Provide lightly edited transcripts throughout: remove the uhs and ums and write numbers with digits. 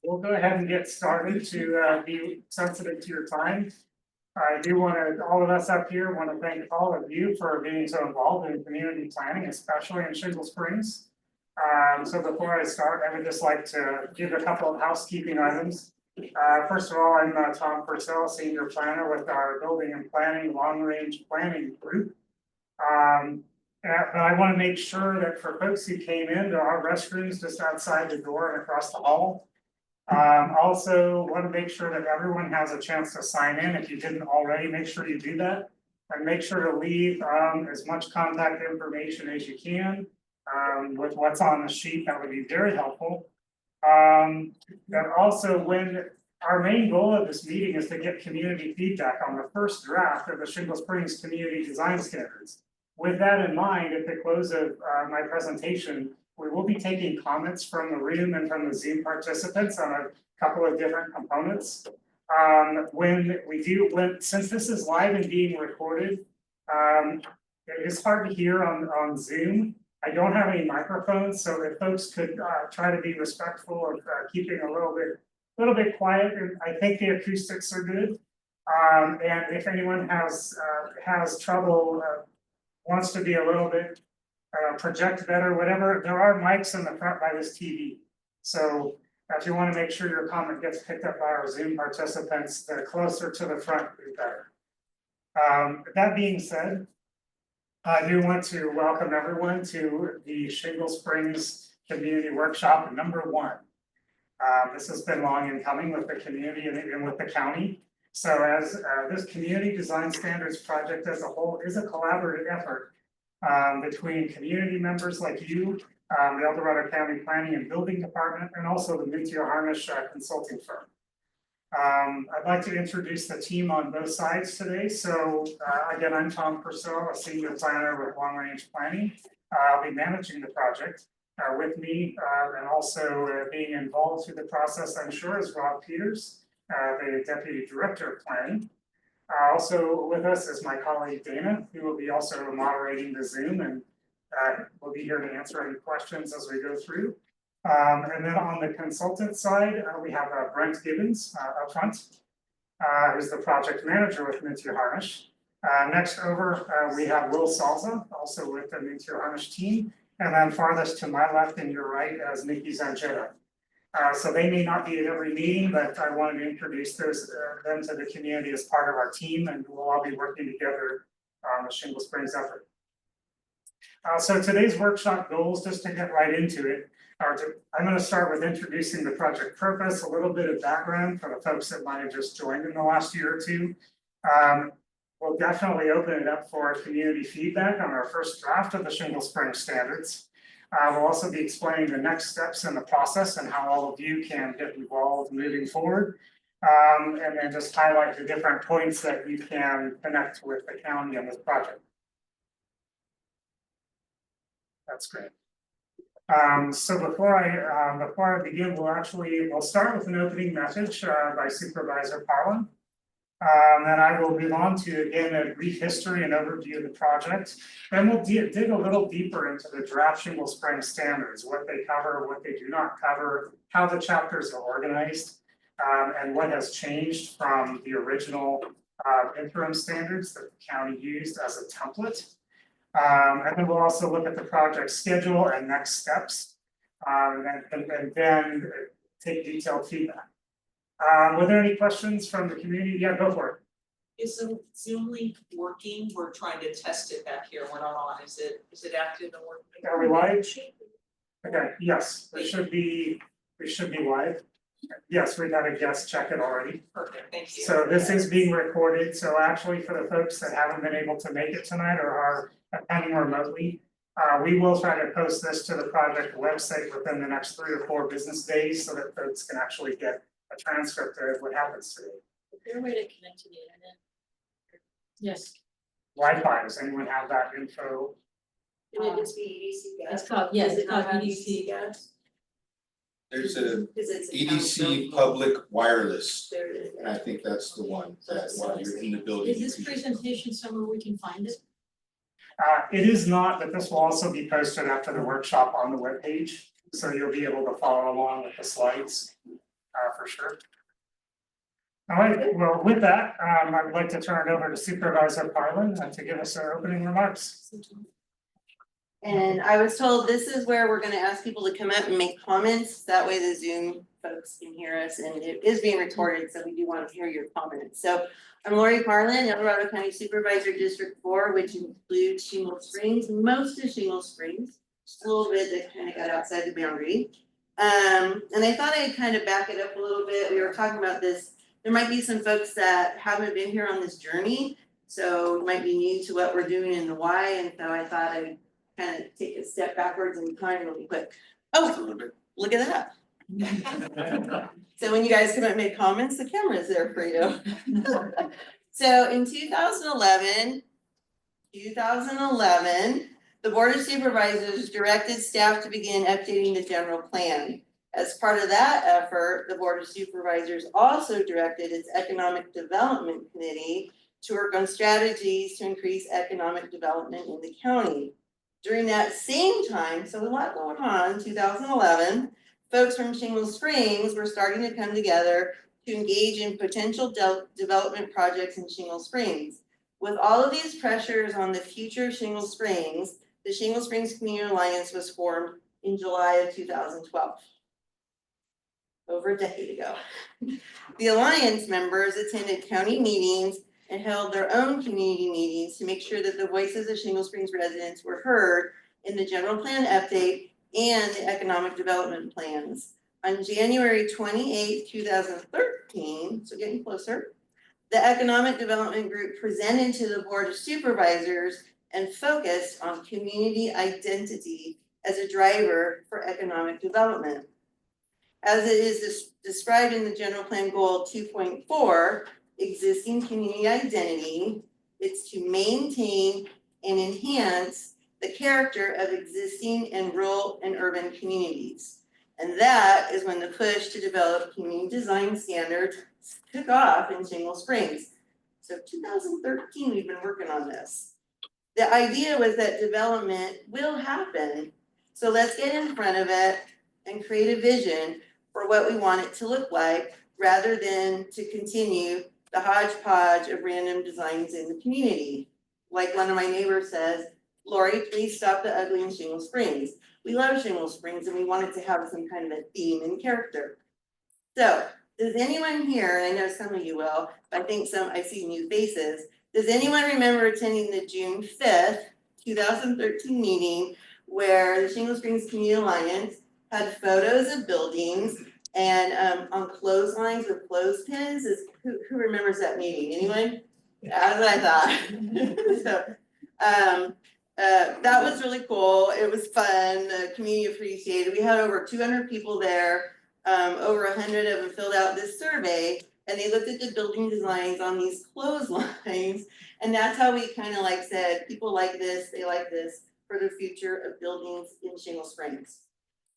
We'll go ahead and get started to be sensitive to your time. I do want to, all of us up here want to thank all of you for being so involved in community planning, especially in Shingle Springs. So before I start, I would just like to give a couple of housekeeping items. First of all, I'm Tom Purcell, Senior Planner with our Building and Planning Long Range Planning Group. But I want to make sure that for folks who came in, there are restrooms just outside the door and across the hall. Also want to make sure that everyone has a chance to sign in. If you didn't already, make sure you do that. And make sure to leave as much contact information as you can with what's on the sheet. That would be very helpful. And also, when our main goal of this meeting is to get community feedback on the first draft of the Shingle Springs Community Design Standards. With that in mind, at the close of my presentation, we will be taking comments from the room and from the Zoom participants on a couple of different components. Since this is live and being recorded, it is hard to hear on Zoom. I don't have any microphones, so if folks could try to be respectful of keeping a little bit quiet, and I think the acoustics are good. And if anyone has trouble, wants to be a little bit project better, whatever, there are mics in the front by this TV. So if you want to make sure your comment gets picked up by our Zoom participants, the closer to the front, the better. That being said, I do want to welcome everyone to the Shingle Springs Community Workshop #1. This has been long in coming with the community and with the county. So as this community design standards project as a whole is a collaborative effort between community members like you, the El Dorado County Planning and Building Department, and also the Mintio Harnish consulting firm. I'd like to introduce the team on both sides today. So again, I'm Tom Purcell, a senior planner with Long Range Planning. I'll be managing the project. With me and also being involved through the process, I'm sure, is Rob Peters, the Deputy Director of Planning. Also with us is my colleague Dana, who will be also moderating the Zoom and will be here to answer any questions as we go through. And then on the consultant side, we have Brent Gibbons up front, who's the project manager with Mintio Harnish. Next over, we have Will Salza, also with the Mintio Harnish team. And then farthest to my left and your right is Nikki Zanchetta. So they may not be at every meeting, but I wanted to introduce them to the community as part of our team, and we'll all be working together on the Shingle Springs effort. So today's workshop goals, just to get right into it, I'm going to start with introducing the project purpose, a little bit of background for the folks that might have just joined in the last year or two. We'll definitely open it up for community feedback on our first draft of the Shingle Springs standards. We'll also be explaining the next steps in the process and how all of you can get involved moving forward. And then just highlight the different points that you can connect with the county on this project. That's great. So before I begin, we'll start with an opening message by Supervisor Parlin. Then I will move on to, again, a brief history and overview of the project. Then we'll dig a little deeper into the draft Shingle Springs standards, what they cover, what they do not cover, how the chapters are organized, and what has changed from the original interim standards that the county used as a template. And then we'll also look at the project schedule and next steps, and then take detailed feedback. Were there any questions from the community? Yeah, go for it. Is the Zoom link working? We're trying to test it back here. We're not on. Is it active and working? Are we live? Okay, yes, we should be live. Yes, we've had a guest check it already. Perfect, thank you. So this is being recorded. So actually, for the folks that haven't been able to make it tonight or are attending remotely, we will try to post this to the project website within the next 3 or 4 business days so that folks can actually get a transcript of what happens today. Is there a way to connect to the internet? Yes. Wi-Fi, does anyone have that info? Can it just be EDC gas? It's called, yes, it's called EDC gas. There's a EDC public wireless, There it is. and I think that's the one that while you're in the building. Is this presentation somewhere we can find it? It is not, but this will also be posted after the workshop on the webpage. So you'll be able to follow along with the slides. for sure. All right, well, with that, I would like to turn it over to Supervisor Parlin to give us our opening remarks. And I was told this is where we're gonna ask people to come up and make comments, that way the Zoom folks can hear us, and it is being recorded, so we do want to hear your comments. So I'm Lori Parlin, El Dorado County Supervisor, District 4, which includes Shingle Springs, most of Shingle Springs, just a little bit that kind of got outside the boundary. And I thought I'd kind of back it up a little bit. We were talking about this. There might be some folks that haven't been here on this journey, so might be new to what we're doing and the why, and so I thought I'd kind of take a step backwards and time really quick. Oh, look at that. So when you guys come up and make comments, the camera's there for you. So in 2011, the Board of Supervisors directed staff to begin updating the general plan. As part of that effort, the Board of Supervisors also directed its Economic Development Committee to work on strategies to increase economic development in the county. During that same time, so a lot going on, 2011, folks from Shingle Springs were starting to come together to engage in potential development projects in Shingle Springs. With all of these pressures on the future of Shingle Springs, the Shingle Springs Community Alliance was formed in July of 2012. Over a decade ago. The Alliance members attended county meetings and held their own community meetings to make sure that the voices of Shingle Springs residents were heard in the general plan update and the economic development plans. On January 28, 2013, so getting closer, the Economic Development Group presented to the Board of Supervisors and focused on community identity as a driver for economic development. As it is described in the General Plan Goal 2.4, existing community identity, it's to maintain and enhance the character of existing and rural and urban communities. And that is when the push to develop community design standards took off in Shingle Springs. So 2013, we've been working on this. The idea was that development will happen. So let's get in front of it and create a vision for what we want it to look like, rather than to continue the hodgepodge of random designs in the community. Like one of my neighbors says, Lori, please stop the ugly in Shingle Springs. We love Shingle Springs and we want it to have some kind of a theme and character. So does anyone here, and I know some of you will, but I think I see new faces. Does anyone remember attending the June 5th, 2013 meeting where the Shingle Springs Community Alliance had photos of buildings and on clotheslines with clothespins? Who remembers that meeting? Anyone? That's what I thought. So that was really cool. It was fun. The community appreciated. We had over 200 people there. Over 100 of them filled out this survey, and they looked at the building designs on these clotheslines, and that's how we kind of like said, people like this, they like this for the future of buildings in Shingle Springs.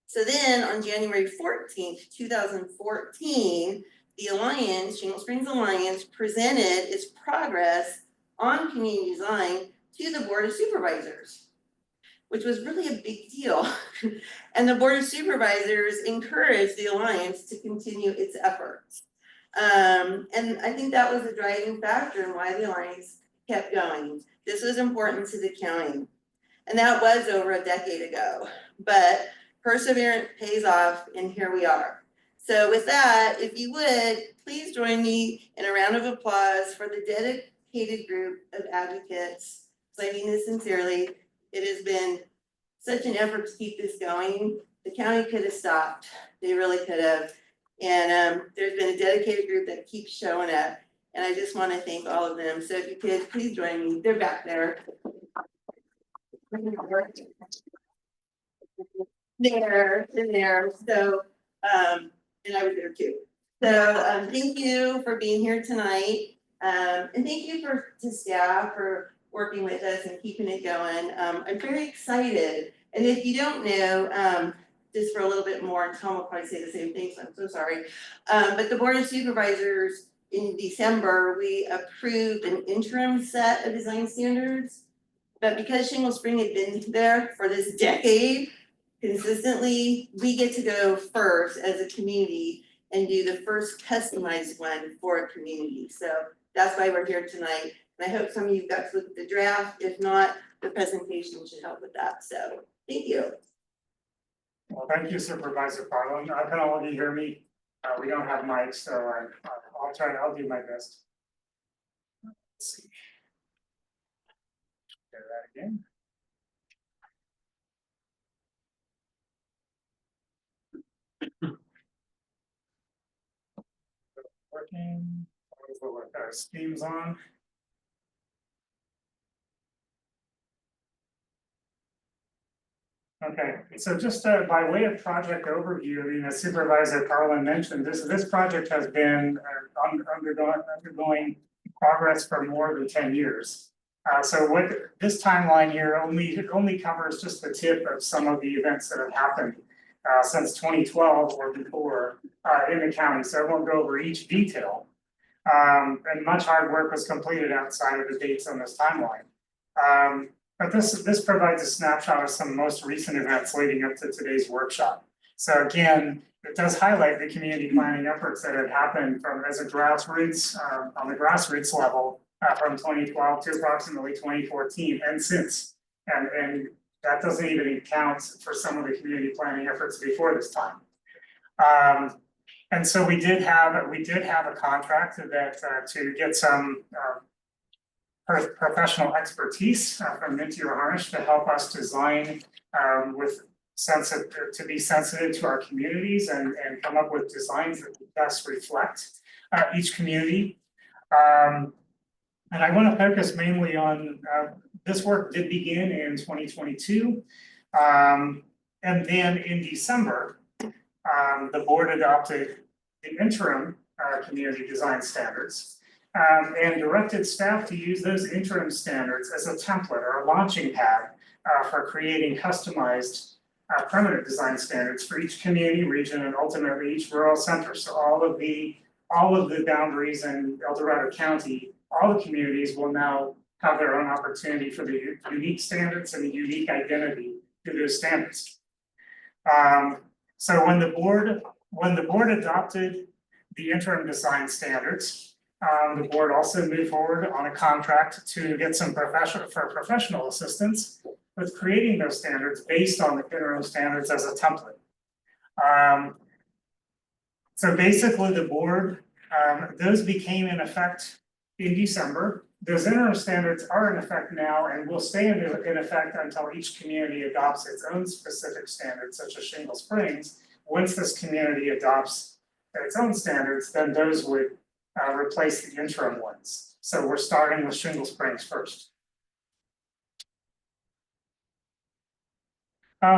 So then on January 14th, 2014, the Alliance, Shingle Springs Alliance, presented its progress on community design to the Board of Supervisors, which was really a big deal. And the Board of Supervisors encouraged the Alliance to continue its efforts. And I think that was a driving factor in why the Alliance kept going. This was important to the county. And that was over a decade ago, but perseverance pays off, and here we are. So with that, if you would, please join me in a round of applause for the dedicated group of advocates. So I mean this sincerely. It has been such an effort to keep this going. The county could have stopped. They really could have. And there's been a dedicated group that keeps showing up. And I just want to thank all of them. So if you could, please join me. They're back there. They're there. So, and I was there too. So thank you for being here tonight. And thank you to staff for working with us and keeping it going. I'm very excited. And if you don't know, just for a little bit more, and Tom will probably say the same thing, so I'm so sorry. But the Board of Supervisors in December, we approved an interim set of design standards. But because Shingle Spring had been there for this decade, consistently, we get to go first as a community and do the first customized one for a community. So that's why we're here tonight. And I hope some of you got to look at the draft. If not, the presentation should help with that. So thank you. Well, thank you Supervisor Farland. Can all of you hear me? We don't have mics, so I'll do my best. Let's see. Do that again. Working, with our schemes on. Okay, so just by way of project overview, as Supervisor Carlin mentioned, this project has been undergoing progress for more than 10 years. So what this timeline here only covers just the tip of some of the events that have happened since 2012 or before in the county. So I won't go over each detail. And much hard work was completed outside of the dates on this timeline. But this provides a snapshot of some most recent events leading up to today's workshop. So again, it does highlight the community planning efforts that have happened as a grassroots, on the grassroots level, from 2012 to approximately 2014 and since. And that doesn't even count for some of the community planning efforts before this time. And so we did have a contract that to get some professional expertise from Minty Harnish to help us design to be sensitive to our communities and come up with designs that best reflect each community. And I want to focus mainly on this work did begin in 2022. And then in December, the board adopted the interim community design standards and directed staff to use those interim standards as a template or a launching pad for creating customized permanent design standards for each community, region, and ultimately each rural center. So all of the boundaries in El Dorado County, all the communities will now have their own opportunity for the unique standards and the unique identity to those standards. So when the board adopted the interim design standards, the board also moved forward on a contract to get some professional assistance with creating those standards based on the interim standards as a template. So basically the board, those became in effect in December. Those interim standards are in effect now and will stay in effect until each community adopts its own specific standards, such as Shingle Springs. Once this community adopts its own standards, then those would replace the interim ones. So we're starting with Shingle Springs first.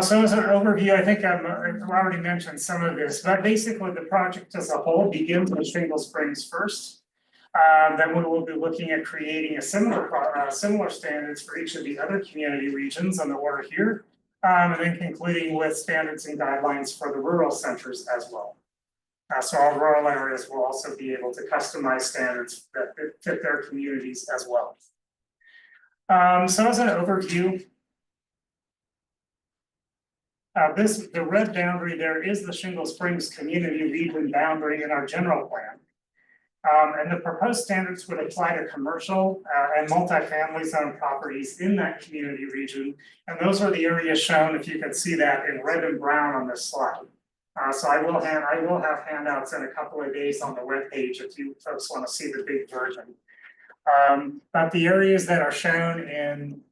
So as an overview, I think I've already mentioned some of this, but basically the project as a whole begins with Shingle Springs first. Then we will be looking at creating a similar standards for each of the other community regions on the order here, and then concluding with standards and guidelines for the rural centers as well. So our rural areas will also be able to customize standards that fit their communities as well. So as an overview, the red boundary there is the Shingle Springs community region boundary in our general plan. And the proposed standards would apply to commercial and multifamily zone properties in that community region. And those are the areas shown, if you can see that, in red and brown on this slide. So I will have handouts in a couple of days on the webpage if you folks want to see the big version. But the areas that are shown in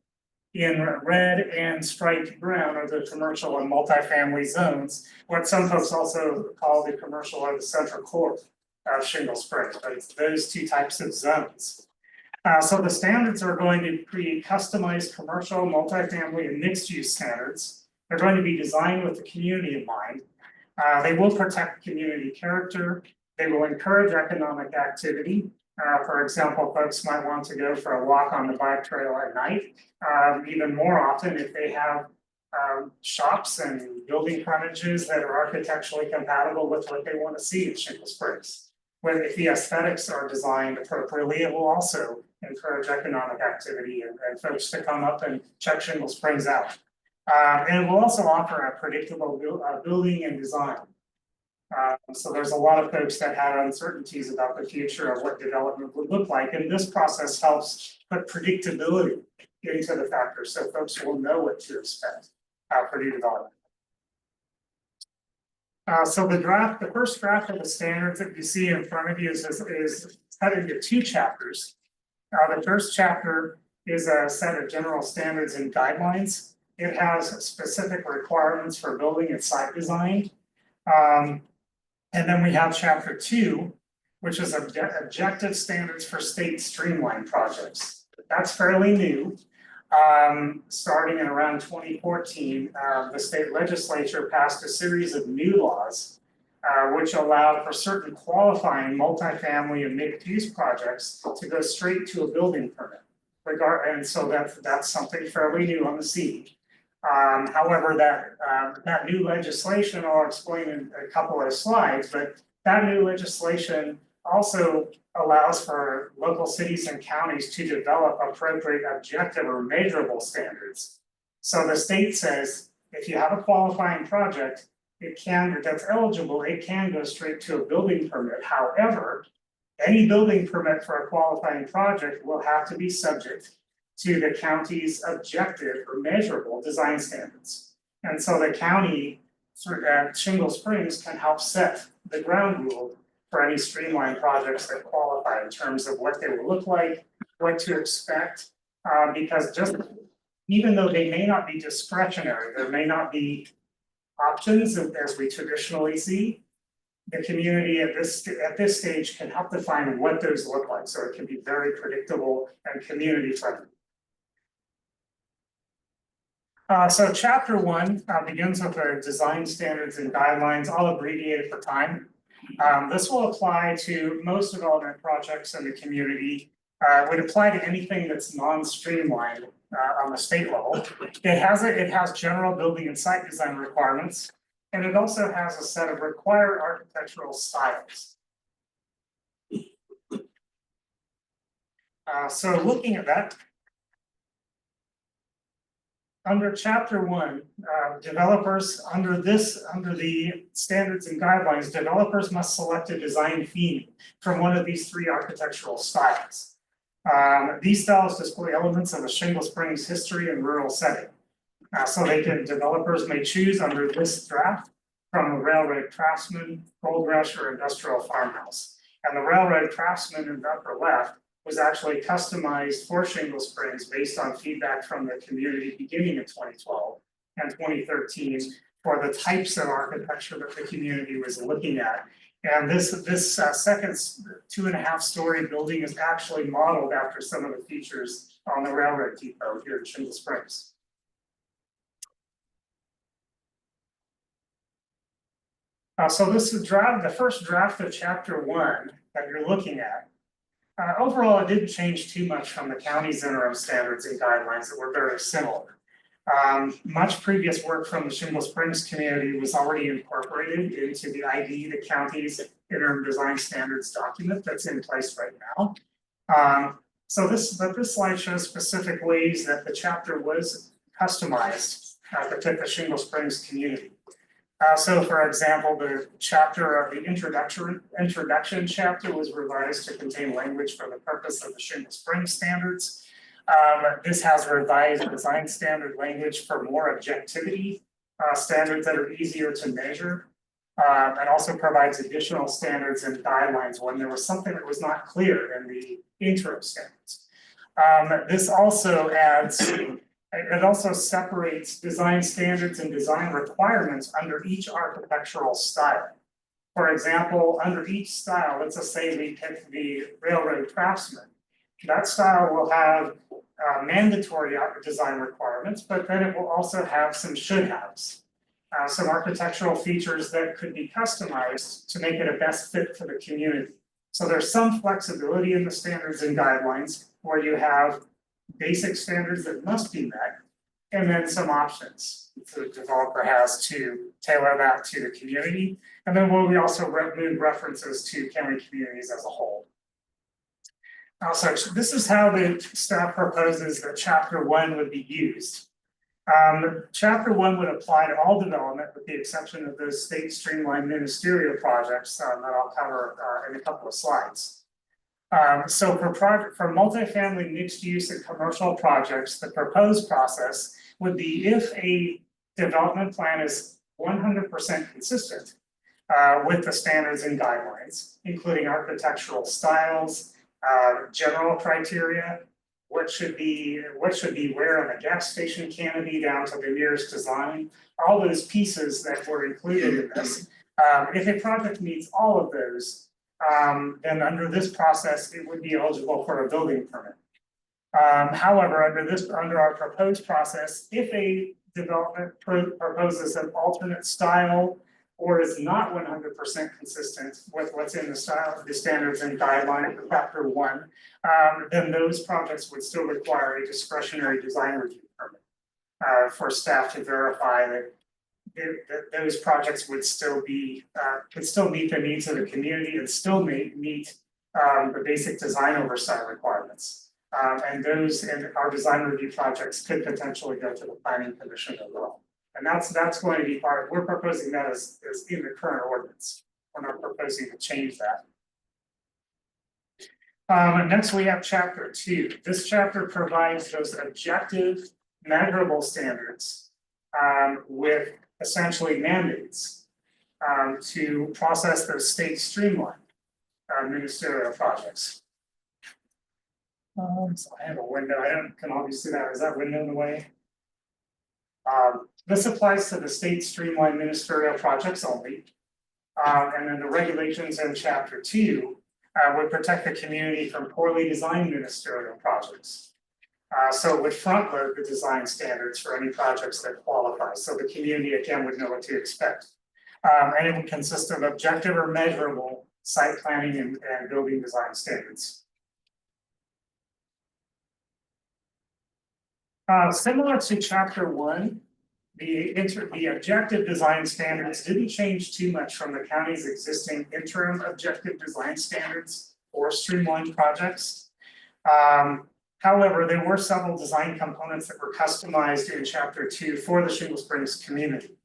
red and striped brown are the commercial and multifamily zones, what some folks also call the commercial or the central core of Shingle Springs, but it's those two types of zones. So the standards are going to create customized commercial, multifamily, and mixed use standards. They're going to be designed with the community in mind. They will protect community character. They will encourage economic activity. For example, folks might want to go for a walk on the bike trail at night. Even more often if they have shops and building frontages that are architecturally compatible with what they want to see in Shingle Springs. When if the aesthetics are designed appropriately, it will also encourage economic activity and folks to come up and check Shingle Springs out. And it will also offer a predictable building and design. So there's a lot of folks that had uncertainties about the future of what development would look like, and this process helps put predictability into the factors, so folks will know what to expect for new development. So the first draft of the standards that you see in front of you is cut into two chapters. The first chapter is a set of general standards and guidelines. It has specific requirements for building and site design. And then we have chapter 2, which is objective standards for state streamline projects. That's fairly new. Starting in around 2014, the state legislature passed a series of new laws which allowed for certain qualifying multifamily and mixed-use projects to go straight to a building permit. And so that's something fairly new on the scene. However, that new legislation, I'll explain in a couple of slides, but that new legislation also allows for local cities and counties to develop appropriate objective or measurable standards. So the state says, if you have a qualifying project, that's eligible, it can go straight to a building permit. However, any building permit for a qualifying project will have to be subject to the county's objective or measurable design standards. And so the county at Shingle Springs can help set the ground rule for any streamlined projects that qualify in terms of what they will look like, what to expect, because just even though they may not be discretionary, there may not be options as we traditionally see, the community at this stage can help define what those look like, so it can be very predictable and community friendly. So chapter 1 begins with the design standards and guidelines. I'll abbreviate it for time. This will apply to most development projects in the community. It would apply to anything that's non-streamlined on the state level. It has general building and site design requirements, and it also has a set of required architectural styles. So looking at that, under chapter 1, developers under the standards and guidelines, developers must select a design theme from one of these 3 architectural styles. These styles display elements of the Shingle Springs history and rural setting. So developers may choose under this draft from a railroad craftsman, gold rush, or industrial farmhouse. And the railroad craftsman in the upper left was actually customized for Shingle Springs based on feedback from the community beginning in 2012 and 2013 for the types of architecture that the community was looking at. And this second 2.5-story building is actually modeled after some of the features on the railroad depot here in Shingle Springs. So this is the first draft of chapter 1 that you're looking at. Overall, it didn't change too much from the county's interim standards and guidelines that were very similar. Much previous work from the Shingle Springs community was already incorporated into the ID, the county's interim design standards document that's in place right now. So this slide shows specific ways that the chapter was customized to fit the Shingle Springs community. So for example, the chapter of the introduction chapter was revised to contain language for the purpose of the Shingle Springs standards. This has revised design standard language for more objectivity, standards that are easier to measure, and also provides additional standards and guidelines when there was something that was not clear in the interim standards. This also it also separates design standards and design requirements under each architectural style. For example, under each style, let's just say we pick the railroad craftsman. That style will have mandatory design requirements, but then it will also have some should-haves. Some architectural features that could be customized to make it a best fit for the community. So there's some flexibility in the standards and guidelines where you have basic standards that must be met, and then some options the developer has to tailor that to the community. And then we also remove references to county communities as a whole. So this is how the staff proposes that chapter 1 would be used. Chapter 1 would apply to all development with the exception of those state streamlined ministerial projects that I'll cover in a couple of slides. So for multifamily mixed use and commercial projects, the proposed process would be if a development plan is 100% consistent with the standards and guidelines, including architectural styles, general criteria, what should be where on the gas station canopy down to the nearest design, all those pieces that were included in this. If a project meets all of those, then under this process, it would be eligible for a building permit. However, under our proposed process, if a development proposes an alternate style or is not 100% consistent with what's in the style, the standards and guidelines of chapter 1, then those projects would still require a discretionary design review permit for staff to verify that those projects would still be could still meet the needs of the community and still meet the basic design oversight requirements. And our design review projects could potentially go to the planning commission as well. And that's going to be we're proposing that as in the current ordinance. We're not proposing to change that. Next we have chapter 2. This chapter provides those objective, measurable standards with essentially mandates to process those state streamlined ministerial projects. So I have a window, can all of you see that? Is that window in the way? This applies to the state streamlined ministerial projects only. And then the regulations in chapter 2 would protect the community from poorly designed ministerial projects. So it would front load the design standards for any projects that qualify. So the community again would know what to expect. And it would consist of objective or measurable site planning and building design standards. Similar to chapter 1, the objective design standards didn't change too much from the county's existing interim objective design standards for streamlined projects. However, there were several design components that were customized in chapter 2 for the Shingle Springs community.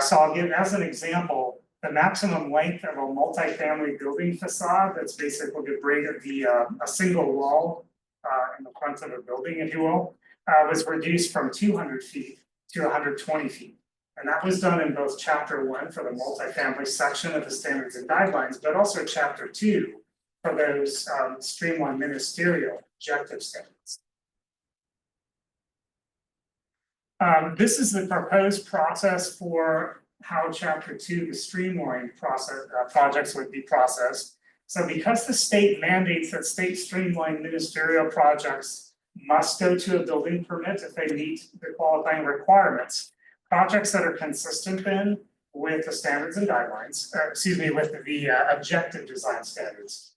So I'll give as an example, the maximum length of a multifamily building facade that's basically to bring a single wall in the front of a building, if you will, was reduced from 200 feet to 120 feet. And that was done in both chapter 1 for the multifamily section of the standards and guidelines, but also chapter 2 for those streamlined ministerial objective standards. This is the proposed process for how chapter 2, the streamlined process projects would be processed. So because the state mandates that state streamlined ministerial projects must go to a building permit if they meet the qualifying requirements. Projects that are consistent then with the standards and guidelines, with the objective design standards.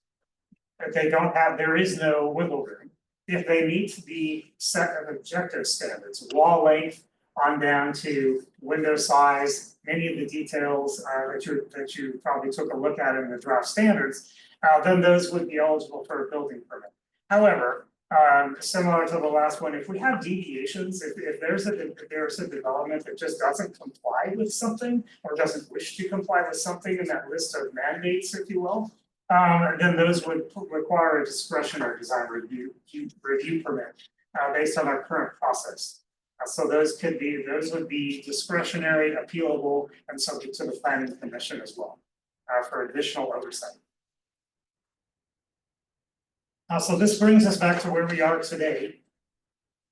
If they don't have, there is no wiggle room. If they meet the set of objective standards, wall length on down to window size, many of the details that you probably took a look at in the draft standards, then those would be eligible for a building permit. However, similar to the last one, if we have deviations, if there's a development that just doesn't comply with something or doesn't wish to comply with something in that list of mandates, if you will, then those would require a discretionary design review permit based on our current process. So those would be discretionary, appealable, and subject to the planning commission as well for additional oversight. So this brings us back to where we are today.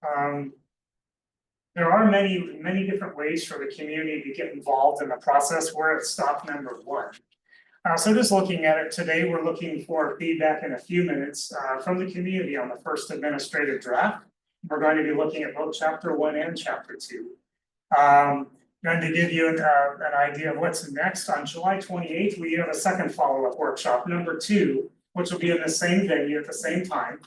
There are many different ways for the community to get involved in the process. We're at stop number 1. So just looking at it today, we're looking for feedback in a few minutes from the community on the first administrative draft. We're going to be looking at both chapter 1 and chapter 2. And to give you an idea of what's next, on July 28th, we have a second follow-up workshop, number 2, which will be in the same venue at the same time.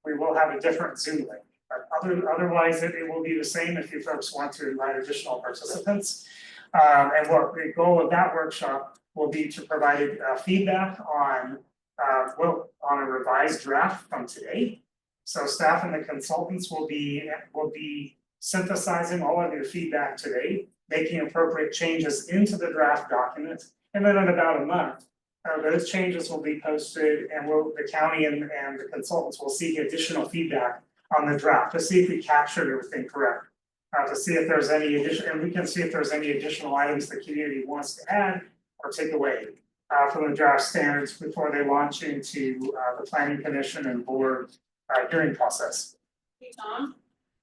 We will have a different Zoom link. But otherwise, it will be the same if you folks want to invite additional participants. And what the goal of that workshop will be to provide feedback on a revised draft from today. So staff and the consultants will be synthesizing all of your feedback today, making appropriate changes into the draft document, and then in about a month, those changes will be posted and the county and the consultants will seek additional feedback on the draft to see if we captured everything correct. To see if there's any addition, and we can see if there's any additional items the community wants to add or take away from the draft standards before they launch into the planning commission and board hearing process. Hey, Tom,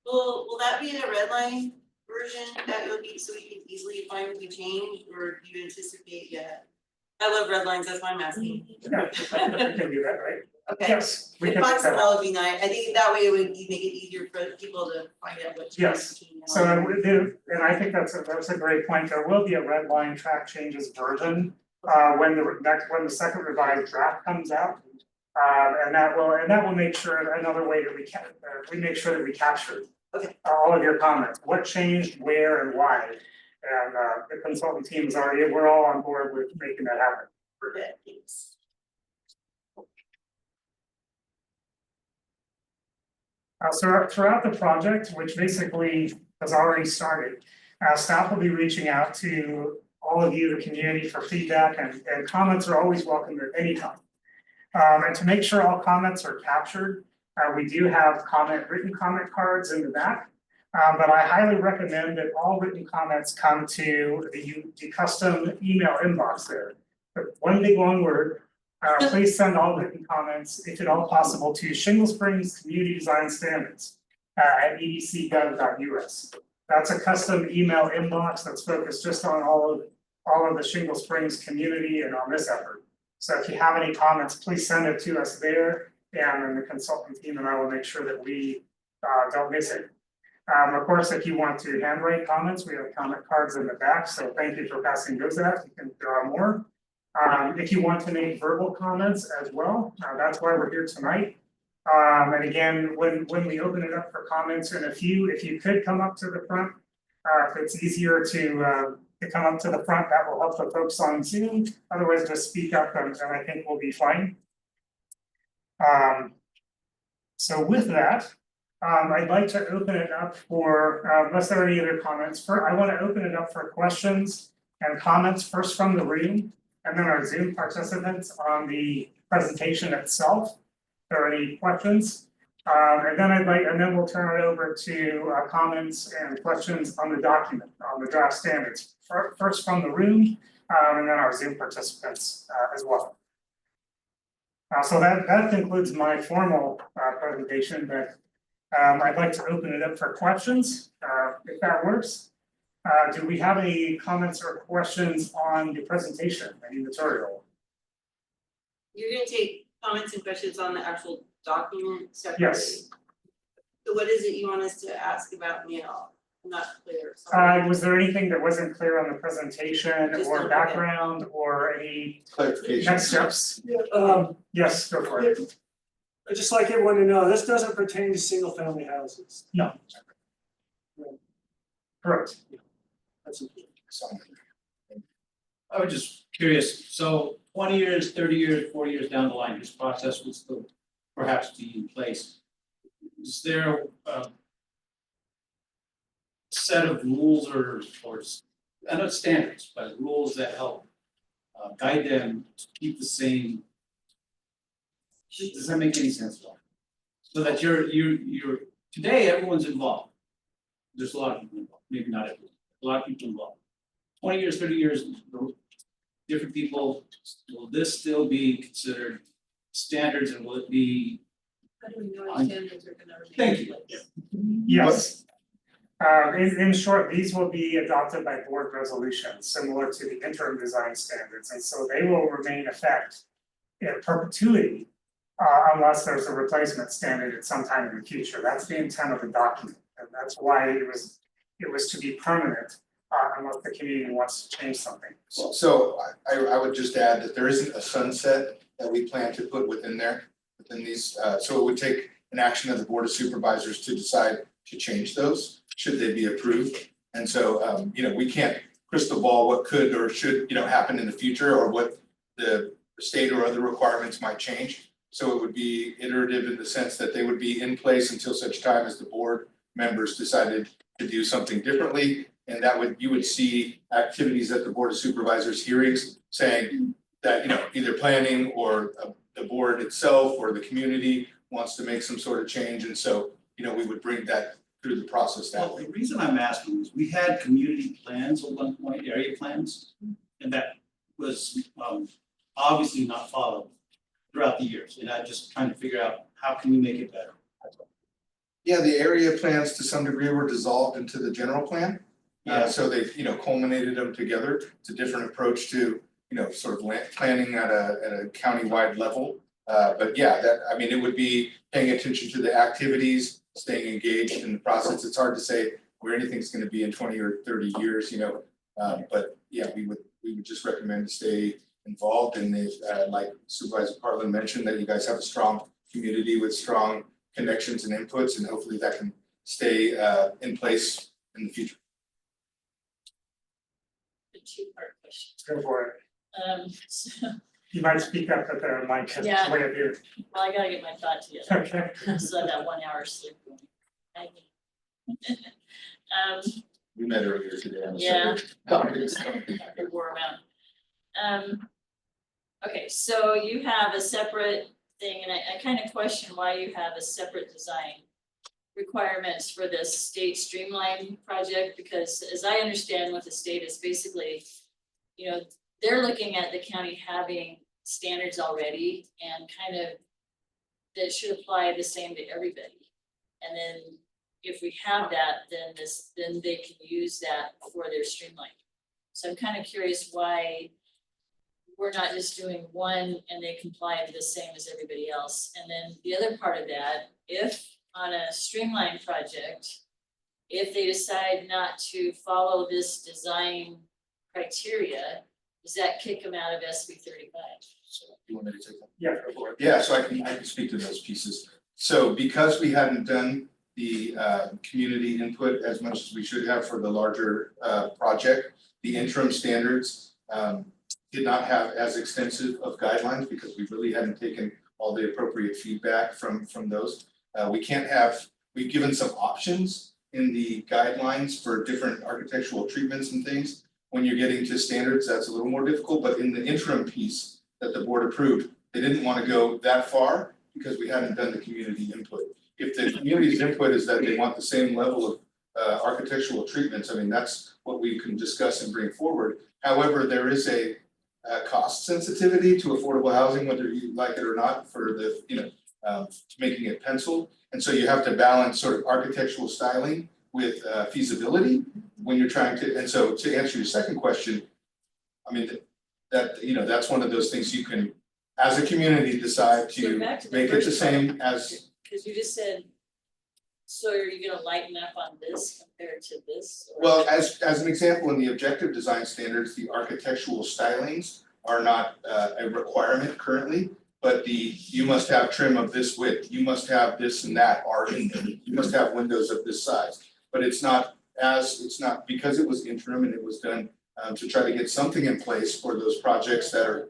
will that be a red line version that would be, so we can easily find if we change, or do you anticipate yet? I love red lines, that's why I'm asking. Yeah, we can do that, right? Okay. Yes, we If can do possible, that. that would be nice, I think that way it would make it easier for people to find out what. Yes. So and I think that's a great point. There will be a red line track changes version when the second revised draft comes out. And that will make sure, another way that we make sure that we capture all of your comments, what changed, where and why. And the consultant team is already, we're all on board with making that happen. Perfect, thanks. So throughout the project, which basically has already started, staff will be reaching out to all of you, the community, for feedback, and comments are always welcome at any time. And to make sure all comments are captured, we do have written comment cards in the back. But I highly recommend that all written comments come to the custom email inbox there. But one big long word, please send all written comments, if at all possible, to Shingle Springs Community Design Standards at edc.gov.us. That's a custom email inbox that's focused just on all of the Shingle Springs community and on this effort. So if you have any comments, please send it to us there, and then the consultant team and I will make sure that we don't miss it. Of course, if you want to handwrite comments, we have comment cards in the back, so thank you for passing those out. You can draw more. If you want to make verbal comments as well, that's why we're here tonight. And again, when we open it up for comments, and if you could come up to the front, if it's easier to come up to the front, that will help the folks on Zoom. Otherwise, just speak up and I think we'll be fine. So with that, I'd like to open it up for, unless there are any other comments, I want to open it up for questions and comments first from the room, and then our Zoom participants on the presentation itself. If there are any questions, and then we'll turn it over to comments and questions on the document, on the draft standards. First from the room, and then our Zoom participants as well. So that concludes my formal presentation, but I'd like to open it up for questions, if that works. Do we have any comments or questions on the presentation, any material? You're gonna take comments and questions on the actual document separately? Yes. So what is it you want us to ask about now? I'm not clear, sorry. Was there anything that wasn't clear on the presentation Just or okay. background or any Clarification. next steps? Yeah, Yes, go for it. I'd just like everyone to know, this doesn't pertain to single family houses. No. Correct. That's it. I was just curious, so 20 years, 30 years, 40 years down the line, this process would still perhaps be in place. Is there a set of rules or not standards, but rules that help guide them to keep the same? Does that make any sense at all? So that you're today everyone's involved. There's a lot of people involved, maybe not everyone, a lot of people involved. 20 years, 30 years, different people, will this still be considered standards, and will it be? How do we know what standards are gonna remain? Thank you. Yes. In short, these will be adopted by board resolutions, similar to the interim design standards, and so they will remain in effect in perpetuity. Unless there's a replacement standard at some time in the future. That's the intent of the document, and that's why it was to be permanent, unless the community wants to change something. So I would just add that there isn't a sunset that we plan to put within these, so it would take an action of the Board of Supervisors to decide to change those, should they be approved. And so, we can't crystal ball what could or should, happen in the future, or what the state or other requirements might change. So it would be iterative in the sense that they would be in place until such time as the board members decided to do something differently. And that would, you would see activities at the Board of Supervisors hearings saying that, either planning or the board itself or the community wants to make some sort of change. And so, we would bring that through the process that Well, way. the reason I'm asking is we had community plans at one point, area plans, and that was obviously not followed throughout the years. And I'm just trying to figure out how can we make it better. Yeah, the area plans to some degree were dissolved into the general plan. So they've, culminated them together. It's a different approach to, sort of planning at a countywide level. But yeah, it would be paying attention to the activities, staying engaged in the process. It's hard to say where anything's gonna be in 20 or 30 years, but yeah, we would just recommend to stay involved. And if, like Supervisor Parlin mentioned, that you guys have a strong community with strong connections and inputs, and hopefully that can stay in place in the future. A two-part question. Go for it. So, You might speak up at the mic, it's Yeah. way up here. well, I gotta get my thought together. Okay. So I got 1 hour sleep. I We met earlier today on the Yeah. subject. I wore them out. Okay, so you have a separate thing, and I kind of question why you have a separate design requirements for this state streamline project, because as I understand what the state is basically, they're looking at the county having standards already and kind of that should apply the same to everybody. And then if we have that, then they can use that for their streamline. So I'm kind of curious why we're not just doing one and they comply the same as everybody else. And then the other part of that, if on a streamline project, if they decide not to follow this design criteria, does that kick them out of SB 35? So you want me to take that? Yeah, go for it. Yeah, so I can speak to those pieces. So because we hadn't done the community input as much as we should have for the larger project, the interim standards did not have as extensive of guidelines because we really hadn't taken all the appropriate feedback from those. We've given some options in the guidelines for different architectural treatments and things. When you're getting to standards, that's a little more difficult, but in the interim piece that the board approved, they didn't want to go that far because we hadn't done the community input. If the community's input is that they want the same level of architectural treatments, that's what we can discuss and bring forward. However, there is a cost sensitivity to affordable housing, whether you like it or not, for the, making it pencil. And so you have to balance sort of architectural styling with feasibility when you're trying to, and so to answer your second question, that's one of those things you can, as a community, decide So to back to the make it the first part. same as. Because you just said, so are you gonna lighten up on this compared to this? Or- Well, as an example, in the objective design standards, the architectural stylings are not a requirement currently. But you must have trim of this width, you must have this and that are in there, you must have windows of this size. But it's not because it was interim and it was done to try to get something in place for those projects that are.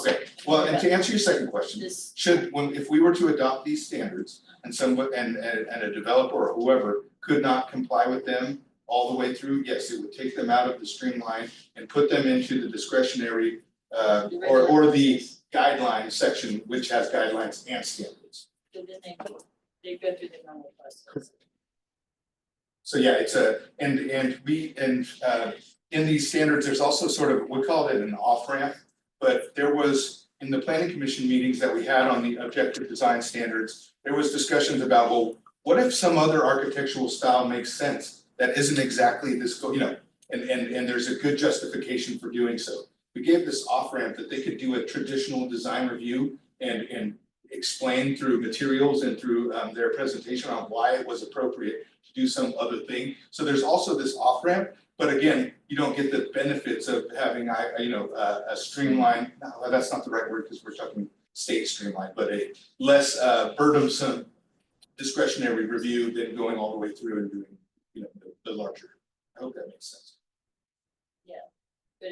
Okay, well, and to answer your second question, This, if we were to adopt these standards and and a developer or whoever could not comply with them all the way through, yes, it would take them out of the streamline and put them into the discretionary or the guidelines section, which has guidelines and standards. so then they go through the normal process. So yeah, it's in these standards, there's also sort of, we call it an off-ramp. But there was, in the planning commission meetings that we had on the objective design standards, there was discussions about, well, what if some other architectural style makes sense that isn't exactly this, and there's a good justification for doing so. We gave this off-ramp that they could do a traditional design review and explain through materials and through their presentation on why it was appropriate to do some other thing. So there's also this off-ramp, but again, you don't get the benefits of having a streamlined, no, that's not the right word because we're talking state streamline, but a less burdensome discretionary review than going all the way through and doing, the larger. I hope that makes sense. But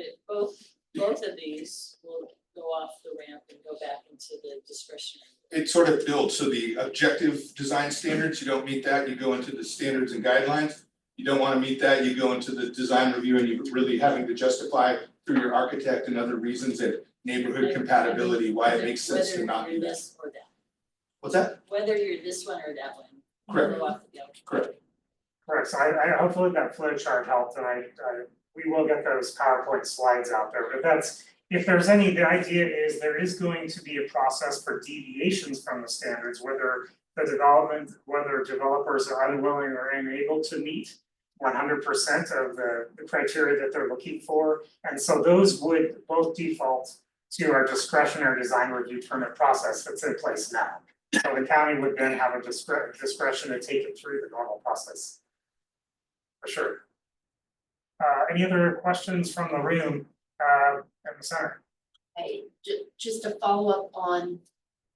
both of these will go off the ramp and go back into the discretionary. it sort of builds, so the objective design standards, you don't meet that, you go into the standards and guidelines. You don't wanna meet that, you go into the design review and you're really having to justify through your architect and other reasons that neighborhood compatibility, why it makes sense to not Whether do you're that. this or that, What's that? whether you're this one or that one. Correct. Go off the other. Correct. Correct, so I hopefully that flow chart helped, and we will get those PowerPoint slides out there, but that's. If there's any, the idea is there is going to be a process for deviations from the standards, whether developers are unwilling or unable to meet 100% of the criteria that they're looking for. And so those would both default to our discretionary design review permit process that's in place now. So the county would then have a discretion to take it through the normal process. For sure. Any other questions from the room, in the center? Hey, just to follow up on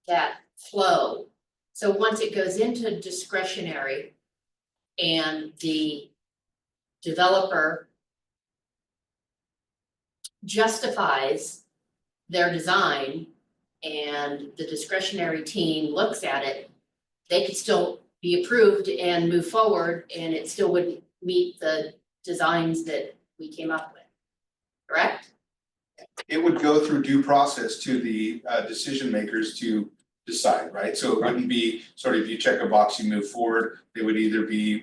that flow. So once it goes into discretionary and the developer justifies their design and the discretionary team looks at it, they could still be approved and move forward and it still wouldn't meet the designs that we came up with, correct? It would go through due process to the decision makers to decide, right? So it wouldn't be sort of you check a box, you move forward. They would either be,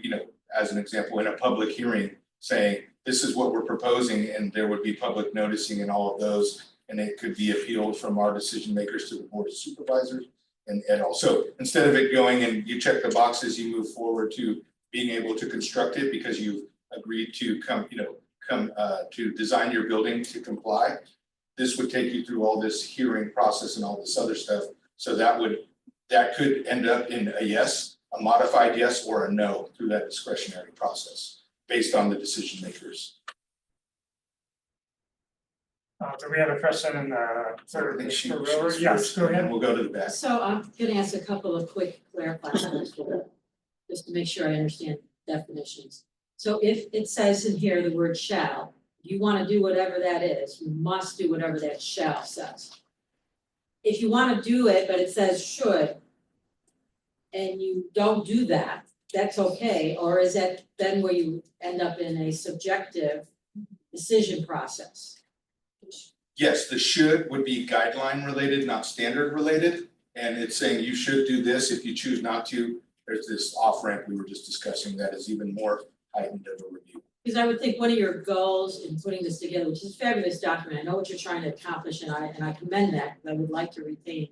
as an example, in a public hearing saying, this is what we're proposing, and there would be public noticing and all of those. And it could be appealed from our decision makers to the board of supervisors. And also, instead of it going and you check the boxes, you move forward to being able to construct it because you've agreed to come to design your building to comply. This would take you through all this hearing process and all this other stuff. So that could end up in a yes, a modified yes, or a no through that discretionary process based on the decision makers. Do we have a question in the I third? think she Yes, go and ahead. we'll go to the back. So I'm gonna ask a couple of quick clarifying just to make sure I understand definitions. So if it says in here the word shall, you wanna do whatever that is, you must do whatever that shall says. If you wanna do it, but it says should, and you don't do that, that's okay, or is that then where you end up in a subjective decision process? Yes, the should would be guideline related, not standard related. And it's saying you should do this. If you choose not to, there's this off ramp we were just discussing that is even more heightened of a review. Because I would think one of your goals in putting this together, which is a fabulous document, I know what you're trying to accomplish and I commend that, because I would like to retain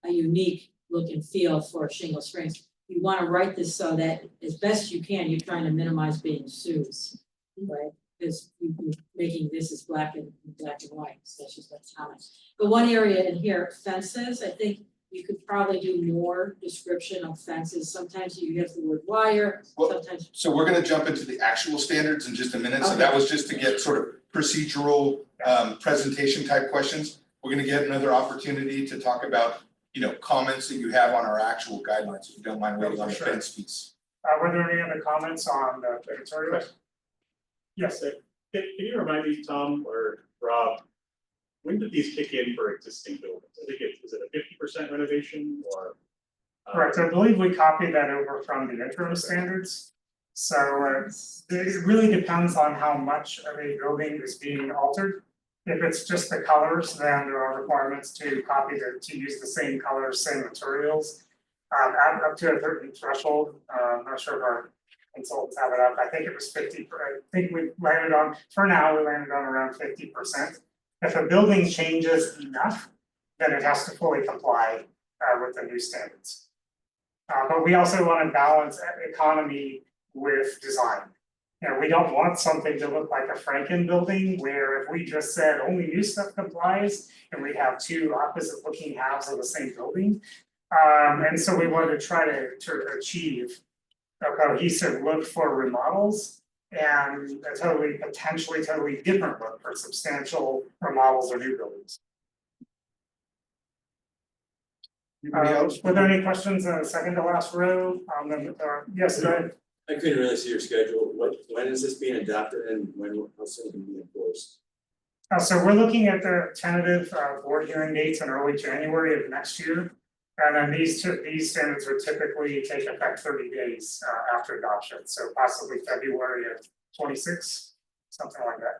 a unique look and feel for Shingle Springs. You want to write this so that as best you can, you're trying to minimize being sued, right? Because you're making this as black and white, so that's just what's common. But one area in here, fences, I think you could probably do more description of fences. Sometimes you have the word wire, Well, sometimes. So we're gonna jump into the actual standards in just a minute. So that was just to get sort of procedural presentation type questions. We're gonna get another opportunity to talk about, comments that you have on our actual guidelines, if you don't mind waiting on the Sure. fence piece. Were there any other comments on the editorial? Yes, Can you remind me, Tom or Rob, when did these kick in for existing buildings? I think is it a 50% renovation or? correct, I believe we copied that over from the interim standards. So it really depends on how much of a building is being altered. If it's just the colors, then there are requirements to to use the same colors, same materials. Up to a certain threshold, I'm not sure if our consultants have it up, I think it was 50, I think we landed on, for now, we landed on around 50%. If a building changes enough, then it has to fully comply with the new standards. But we also want to balance economy with design. We don't want something to look like a Franken building where if we just said only new stuff complies and we have two opposite looking halves of the same building. And so we want to try to achieve a cohesive look for remodels and a potentially totally different look for substantial remodels or new buildings. Anybody else? Were there any questions in the second to last row? Yes, go ahead. I couldn't really see your schedule. When is this being adopted and how soon can it be enforced? So we're looking at the tentative board hearing dates in early January of next year. And then these standards would typically take effect 30 days after adoption, so possibly February of 26, something like that.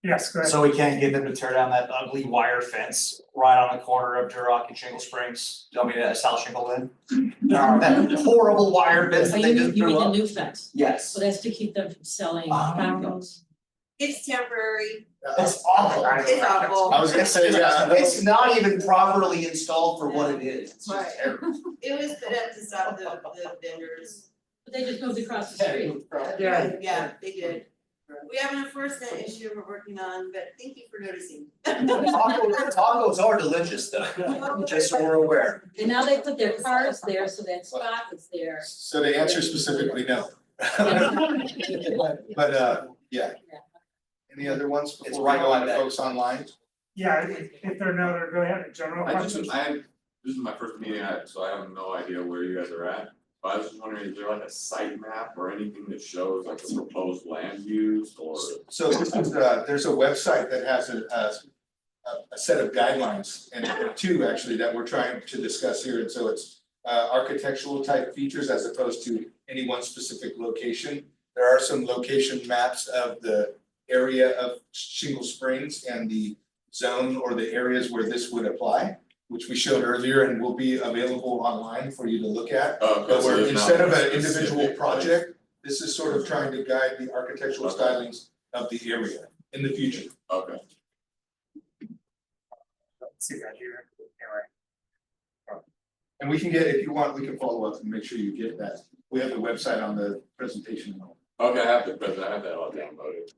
Yes, go ahead. So we can't get them to tear down that ugly wire fence right on the corner of Duroc and Shingle Springs, South Shingle then? That horrible wire fence Oh, that they just you threw mean the up? new fence, Yes, so that's to keep them from selling Oh. tacos. It's temporary, it's awful. it's awful. I was gonna say, yeah, It's not even properly installed for what it is, it's Right. just terrible. It was put up to stop the vendors. But they just moved across the street. Yeah, they did. We have an enforcement issue we're working on, but thank you for noticing. Tacos are delicious though, just so we're aware. And now they put their cars there, so that spot is there. so to answer specifically, no. But yeah. Any other ones It's before we right go on on to that. folks online? Yeah, if there are no other, go ahead, general questions. This is my first meeting, so I have no idea where you guys are at. But I was just wondering, is there like a site map or anything that shows like the proposed land use or? So this is, there's a website that has a set of guidelines and two actually that we're trying to discuss here. And so it's architectural type features as opposed to any one specific location. There are some location maps of the area of Shingle Springs and the zone or the areas where this would apply, which we showed earlier and will be available online for you to look at. But So we're, there's not instead of a an individual specific, like- project, this is sort of trying to guide the architectural Okay. stylings of the area in the future. Okay. Let's see that here, anyway. And we can get, if you want, we can follow up and make sure you get that. We have the website on the presentation. Okay, I have that all downloaded.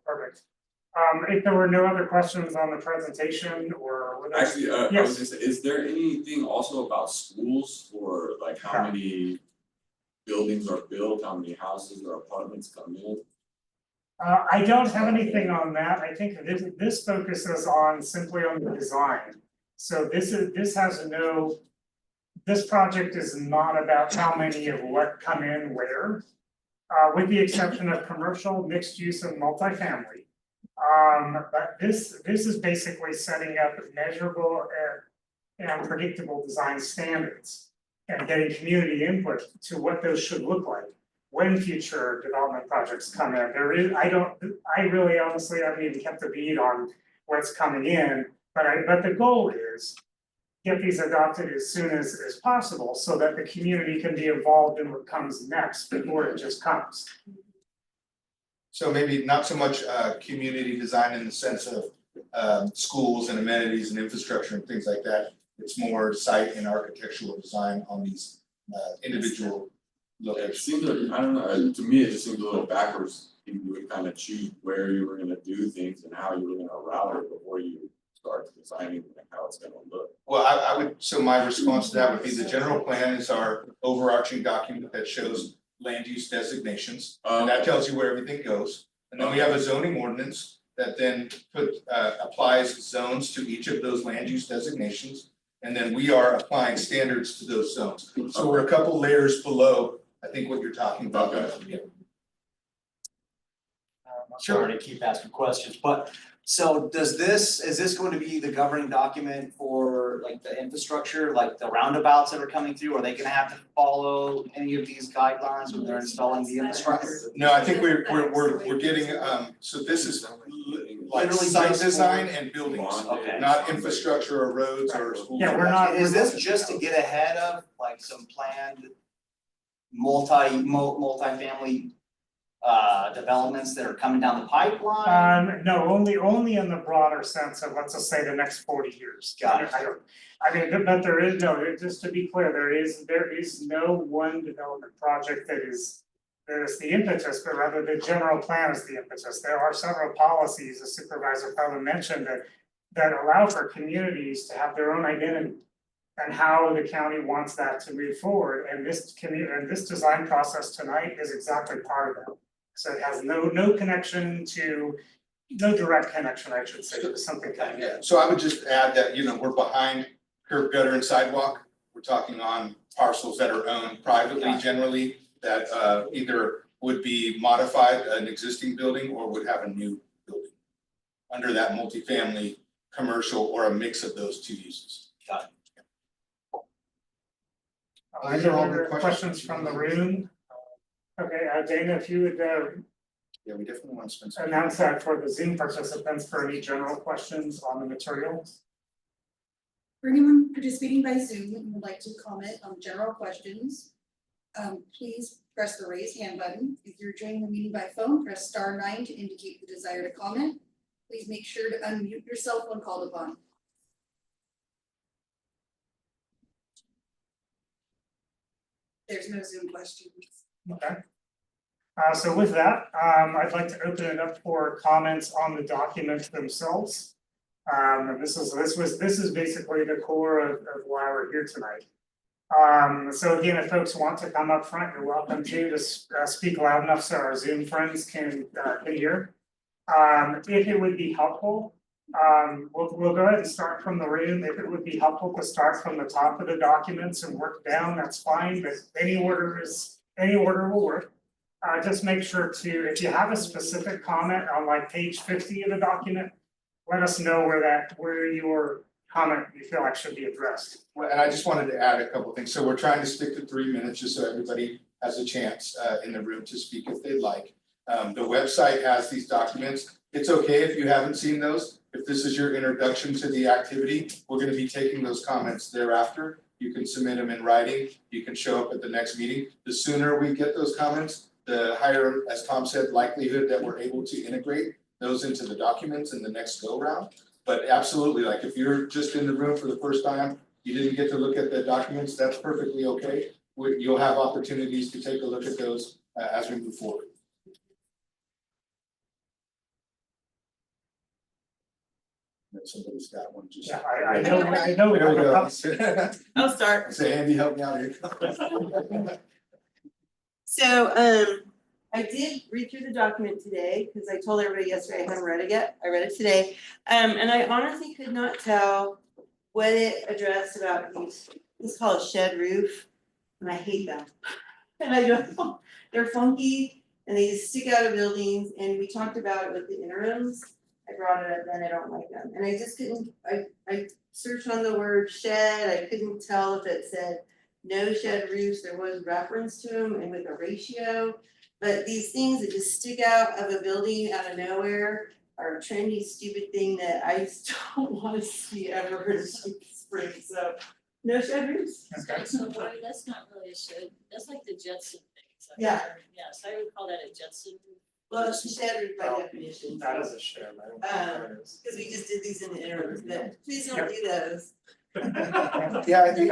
Perfect. If there were no other questions on the presentation or whether. Actually, I was Yes. gonna say, is there anything also about schools or like how No. many buildings are built, how many houses or apartments come in? I don't have anything on that, I think this focuses on simply on the design. So this has no, this project is not about how many of what come in where. With the exception of commercial, mixed use and multifamily. But this is basically setting up measurable and predictable design standards. And getting community input to what those should look like when future development projects come in. I really honestly haven't even kept a bead on what's coming in, but the goal is get these adopted as soon as possible so that the community can be involved in what comes next before it just comes. So maybe not so much community design in the sense of schools and amenities and infrastructure and things like that. It's more site and architectural design on these individual It locations. seems like, I don't know, to me, it just seems a little backwards. You would kind of choose where you were gonna do things and how you were gonna route it before you start designing like how it's gonna look. Well, I would, so my response to that would be the general plan is our overarching document that shows land use designations. And that tells you where everything goes. And then we have a zoning ordinance that then applies zones to each of those land use designations. And then we are applying standards to those zones. So we're a couple layers below, I think what you're talking about. Okay. I'm sorry to keep asking questions, but so is this going to be the governing document for like the infrastructure, like the roundabouts that are coming through? Are they gonna have to follow any of these guidelines when they're installing the infrastructure? No, I think we're getting, so this is like Literally site just design and buildings, Okay. not infrastructure or roads or schools. Yeah, we're not- Is this just to get ahead of like some planned multi-family developments that are coming down the pipeline? No, only in the broader sense of, let's just say, the next 40 years. Got it. I mean, but there is no, just to be clear, there is no one development project that is the impetus, but rather the general plan is the impetus. There are several policies, as Supervisor probably mentioned, that allow for communities to have their own identity and how the county wants that to move forward. And this design process tonight is exactly part of that. So it has no connection to, no direct connection, I should say, to something coming in. Yeah, so I would just add that, we're behind curb, gutter and sidewalk. We're talking on parcels that are owned privately generally that either would be modified, an existing building, or would have a new building under that multifamily, commercial, or a mix of those two uses. Got it. These are all the Any other questions questions from the room? Okay, Dana, if you would Yeah, we definitely want to spend some. announce that for the Zoom participants for any general questions on the materials. For anyone participating by Zoom and would like to comment on general questions, please press the raise hand button. If you're joining the meeting by phone, press *9 to indicate the desire to comment. Please make sure to unmute yourself when called upon. There's no Zoom questions. Okay. So with that, I'd like to open it up for comments on the documents themselves. And this is basically the core of why we're here tonight. So again, if folks want to come up front, you're welcome to speak loud enough so our Zoom friends can hear. If it would be helpful, we'll go ahead and start from the room. If it would be helpful to start from the top of the documents and work down, that's fine, but any order will work. Just make sure to, if you have a specific comment on like page 50 of the document, let us know where your comment you feel like should be addressed. Well, and I just wanted to add a couple things. So we're trying to stick to 3 minutes just so everybody has a chance in the room to speak if they'd like. The website has these documents. It's okay if you haven't seen those. If this is your introduction to the activity, we're gonna be taking those comments thereafter. You can submit them in writing. You can show up at the next meeting. The sooner we get those comments, the higher, as Tom said, likelihood that we're able to integrate those into the documents in the next go round. But absolutely, like if you're just in the room for the first time, you didn't get to look at the documents, that's perfectly okay. You'll have opportunities to take a look at those as we move forward. Somebody's got one just. Yeah, I know. There we go. I'll start. Say, Andy, help me out here. So, I did read through the document today, because I told everybody yesterday I hadn't read it yet, I read it today. And I honestly could not tell what it addressed about these, it's called a shed roof, and I hate them. And I don't, they're funky, and they just stick out of buildings, and we talked about it with the interims. I brought it up then, I don't like them, and I just couldn't, I searched on the word shed, I couldn't tell if it said no shed roofs, there was reference to them and with a ratio. But these things that just stick out of a building out of nowhere are a trendy, stupid thing that I just don't wanna see ever in spring, so no shed roofs. So boy, that's not really a shed, that's like the Jetson thing. So Yeah. Yes, I would call that a Jetson. Well, it's a shed roof by definition. That is a shed, I don't know what it is. Cause we just did these in the interims, but please don't do those. Yeah, I think,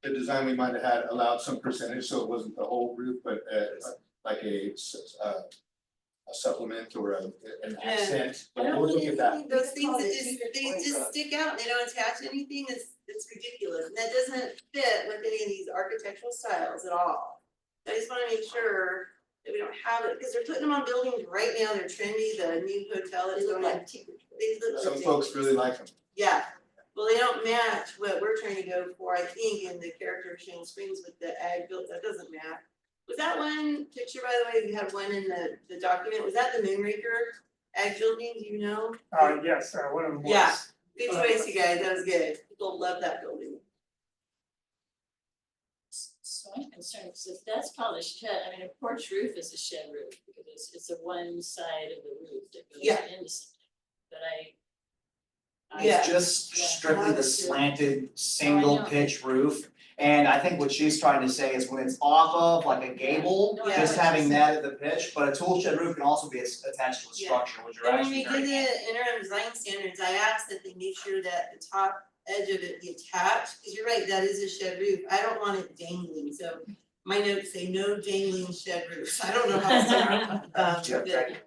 the design we might have had allowed some percentage, so it wasn't the whole roof, but like a supplement or an accent. I But don't we'll look really at that. think those things that just stick out and they don't attach anything, it's ridiculous, and that doesn't fit with any of these architectural styles at all. I just wanna make sure that we don't have it, because they're putting them on buildings right now, they're trendy, the new hotel is going on. They look Some like folks really like them. yeah, well, they don't match what we're trying to go for, I think, in the character of Shingle Springs with the ag built, that doesn't match. Was that one picture, by the way, you had one in the document, was that the Moonraker ag building, do you know? Yes, one of them was. Yeah. Good choice, you guys, that was good, people love that building. So I'm concerned, because if that's called a shed, I mean, a porch roof is a shed roof, because it's a one side of the roof that goes Yeah. into something. But Yeah. It's just Yeah. strictly the slanted, single know. pitch roof. And I think what she's trying to say is when it's off of like a gable, No, I just know what having you're that at the pitch, but a tool shed roof can also be attached to a Yeah. structure, which are And when actually we very. did the interim design standards, I asked that they make sure that the top edge of it be attached, because you're right, that is a shed roof, I don't want it dangling, so. My notes say no dangling shed roofs, I don't know how to.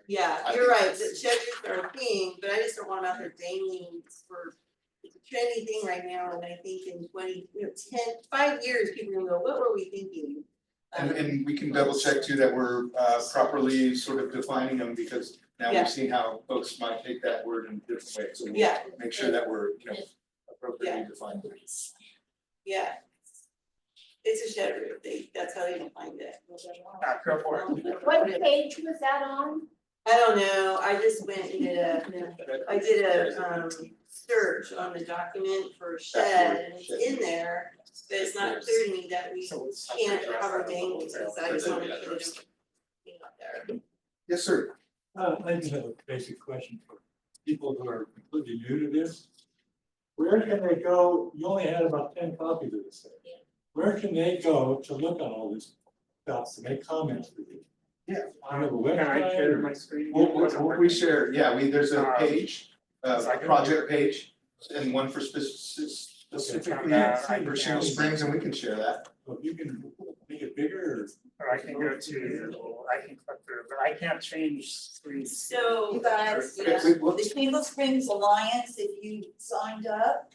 Yeah, you're right, the shed roofs are a thing, but I just don't want them out there dangling for. It's a trendy thing right now, and I think in 5 years, people are gonna go, what were we thinking? And we can double check too that we're properly sort of defining them, because now Yeah. we've seen how folks might take that word in different ways. So we'll Yeah. make sure that we're, appropriately defined. Yeah. It's a shed roof, that's how they defined it. Go for it. What page was that on? I don't know, I just went and did a search on the document for shed, and it's in there. But it's not clear to me that we can't cover maintenance, I just wanna put it out there. Yes, sir. I just have a basic question for people who are completely new to this. Where can they go? You only had about 10 copies of this thing. Where can they go to look on all this stuff, to make comments with you? Yeah. I have a Can I website. share my screen? We share, there's a page, so I a can- project page, and one for specifically for Shingle Springs, and we can share that. So if you can make it bigger, Or I can go to, I can click through, but I can't change screens. So, You guys, Okay, the Shingle Springs Alliance, if you signed up,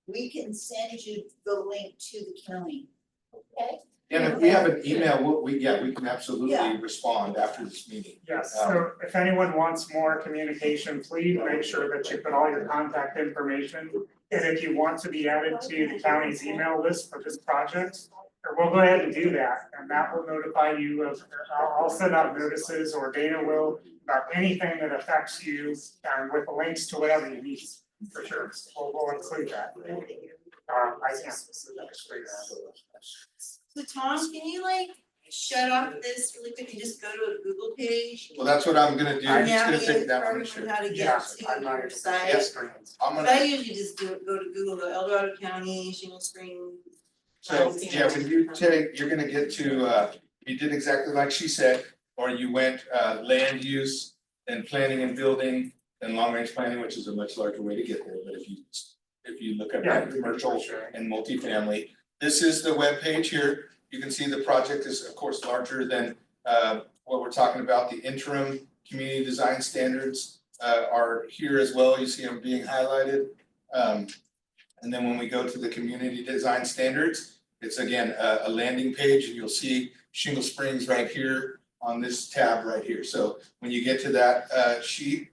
we can send you the link to the county. Okay? And if we have an email, we can absolutely Yeah. respond after this meeting. Yes, so if anyone wants more communication, please make sure that you put all your contact information. And if you want to be added to the county's email list for this project, we'll go ahead and do that, and that will notify you of, I'll send out notices, or Dana will, about anything that affects you, with the links to whatever you need, for sure, we'll include that. I can't specifically. So Tom, can you like shut off this really quick and just go to a Google page? Well, that's what I'm gonna do, I'm just gonna Navigate take that for one and everyone share. how to get Yes, to I'm not your able to site. share screens. I'm But gonna, I usually just go to Google, go El Dorado County, Shingle Springs. so, yeah, when you take, you're gonna get to, you did exactly like she said, or you went, land use and planning and building and long range planning, which is a much larger way to get there, but if you look at Yeah, that commercial and multifamily, this is the webpage here. You can see the project is of course larger than what we're talking about. The interim community design standards are here as well. You see them being highlighted. And then when we go to the community design standards, it's again a landing page, and you'll see Shingle Springs right here on this tab right here. So when you get to that sheet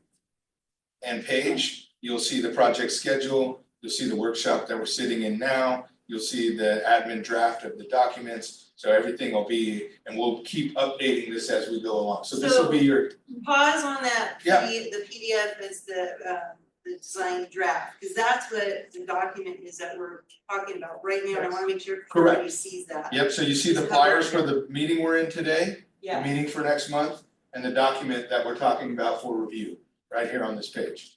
and page, you'll see the project schedule, you'll see the workshop that we're sitting in now, you'll see the admin draft of the documents. So everything will be, and we'll keep updating this as we go along. So this will be your, Pause on that, Yeah. the PDF is the design draft, cause that's what the document is that we're talking about right now, and I wanna make sure Correct. everybody sees that. yep, so you see the flyers for the meeting we're in today, the Yeah, meeting for next month, and the document that we're talking about for review, right here on this page.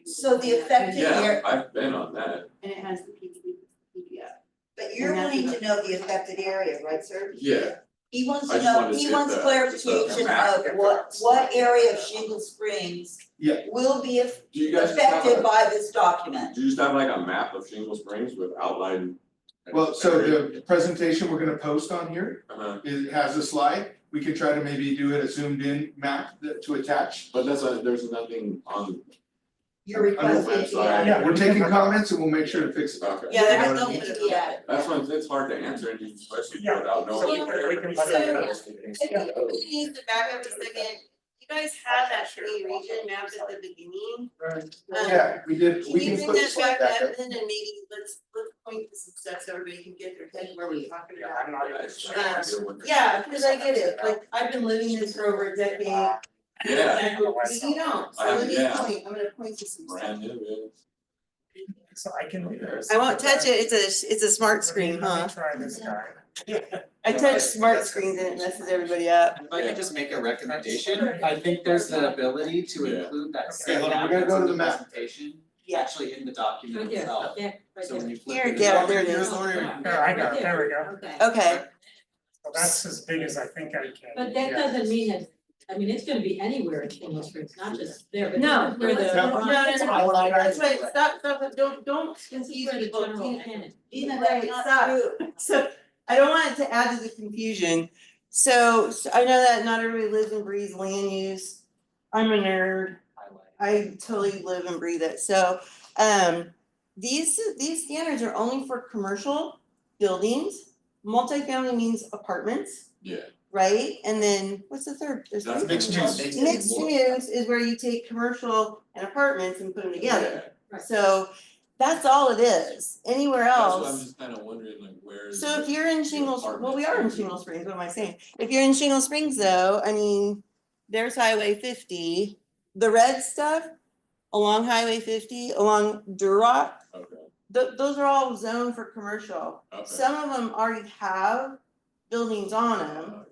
So the effective Yeah, area, I've been on that. And it has the PDF. but you're wanting to know the affected area, right, sir? Yeah, He wants I to just know, wanted to he see wants the- clarification map. of what area of Shingle Springs Yeah. will be do you guys just have affected a, by this document. do you just have like a map of Shingle Springs with outline? Well, so the presentation we're gonna post on here, it has a slide. We could try to maybe do it a zoomed in map to attach. But there's nothing on, You're requesting it to be website. added. Yeah, we're taking comments and we'll make sure to fix it. okay. Yeah, You're there has asking no it to be added. That's when it's hard to answer, and you especially Yeah. without So knowing. we can let So- it go. If you need to back up a second, you guys had that three region mapped at the beginning. Yeah, we did, Can we you can bring put the that slide back back up up. then, and maybe let's point to some stuff so everybody can get their head where we're talking Yeah, about. I'm not even sure. Yeah, cause I get it, like, I've been living this for over a decade. Yeah. You don't, so let me Yeah. point, I'm gonna point to some stuff. Brand new, So I can do this. I won't touch it, it's a smart screen, Let huh? me try this guy. I touch smart screens and it messes everybody up. If I could just make a recommendation, I think there's the ability to Yeah. include that Okay, same hold on, map we're gonna that's go in to the the map. presentation, Yeah. actually in the document Right there, itself. yeah, right So when there. you flip Here, it. yeah, there it is. There, I got it, there we go. Okay. Okay, So that's as big as I think I can. But that get. doesn't mean that, I mean, it's gonna be anywhere in Shingle Springs, not just there, but No, where the. no, that's right, stop, don't This is confuse where the people. general plan. Even Right, that's not stop. true. So, I don't want it to add to the confusion. So I know that not everybody lives and breathes land use. I'm a nerd. I totally live and breathe it. So, these standards are only for commercial buildings. Multifamily means apartments, yeah. right? And then, what's the third? There's That's three. Mixed use. Mixed use is where you take commercial and apartments and put them together. Yeah. So, that's all it is. Anywhere That's else. what I'm just kind of wondering, like, where is. So if you're in Shingle, well, we apartments are in gonna be? Shingle Springs, what am I saying? If you're in Shingle Springs though, I mean, there's Highway 50. The red stuff along Highway 50, along Durock, Okay, those are all zoned for commercial. okay. Some of them already have buildings on them.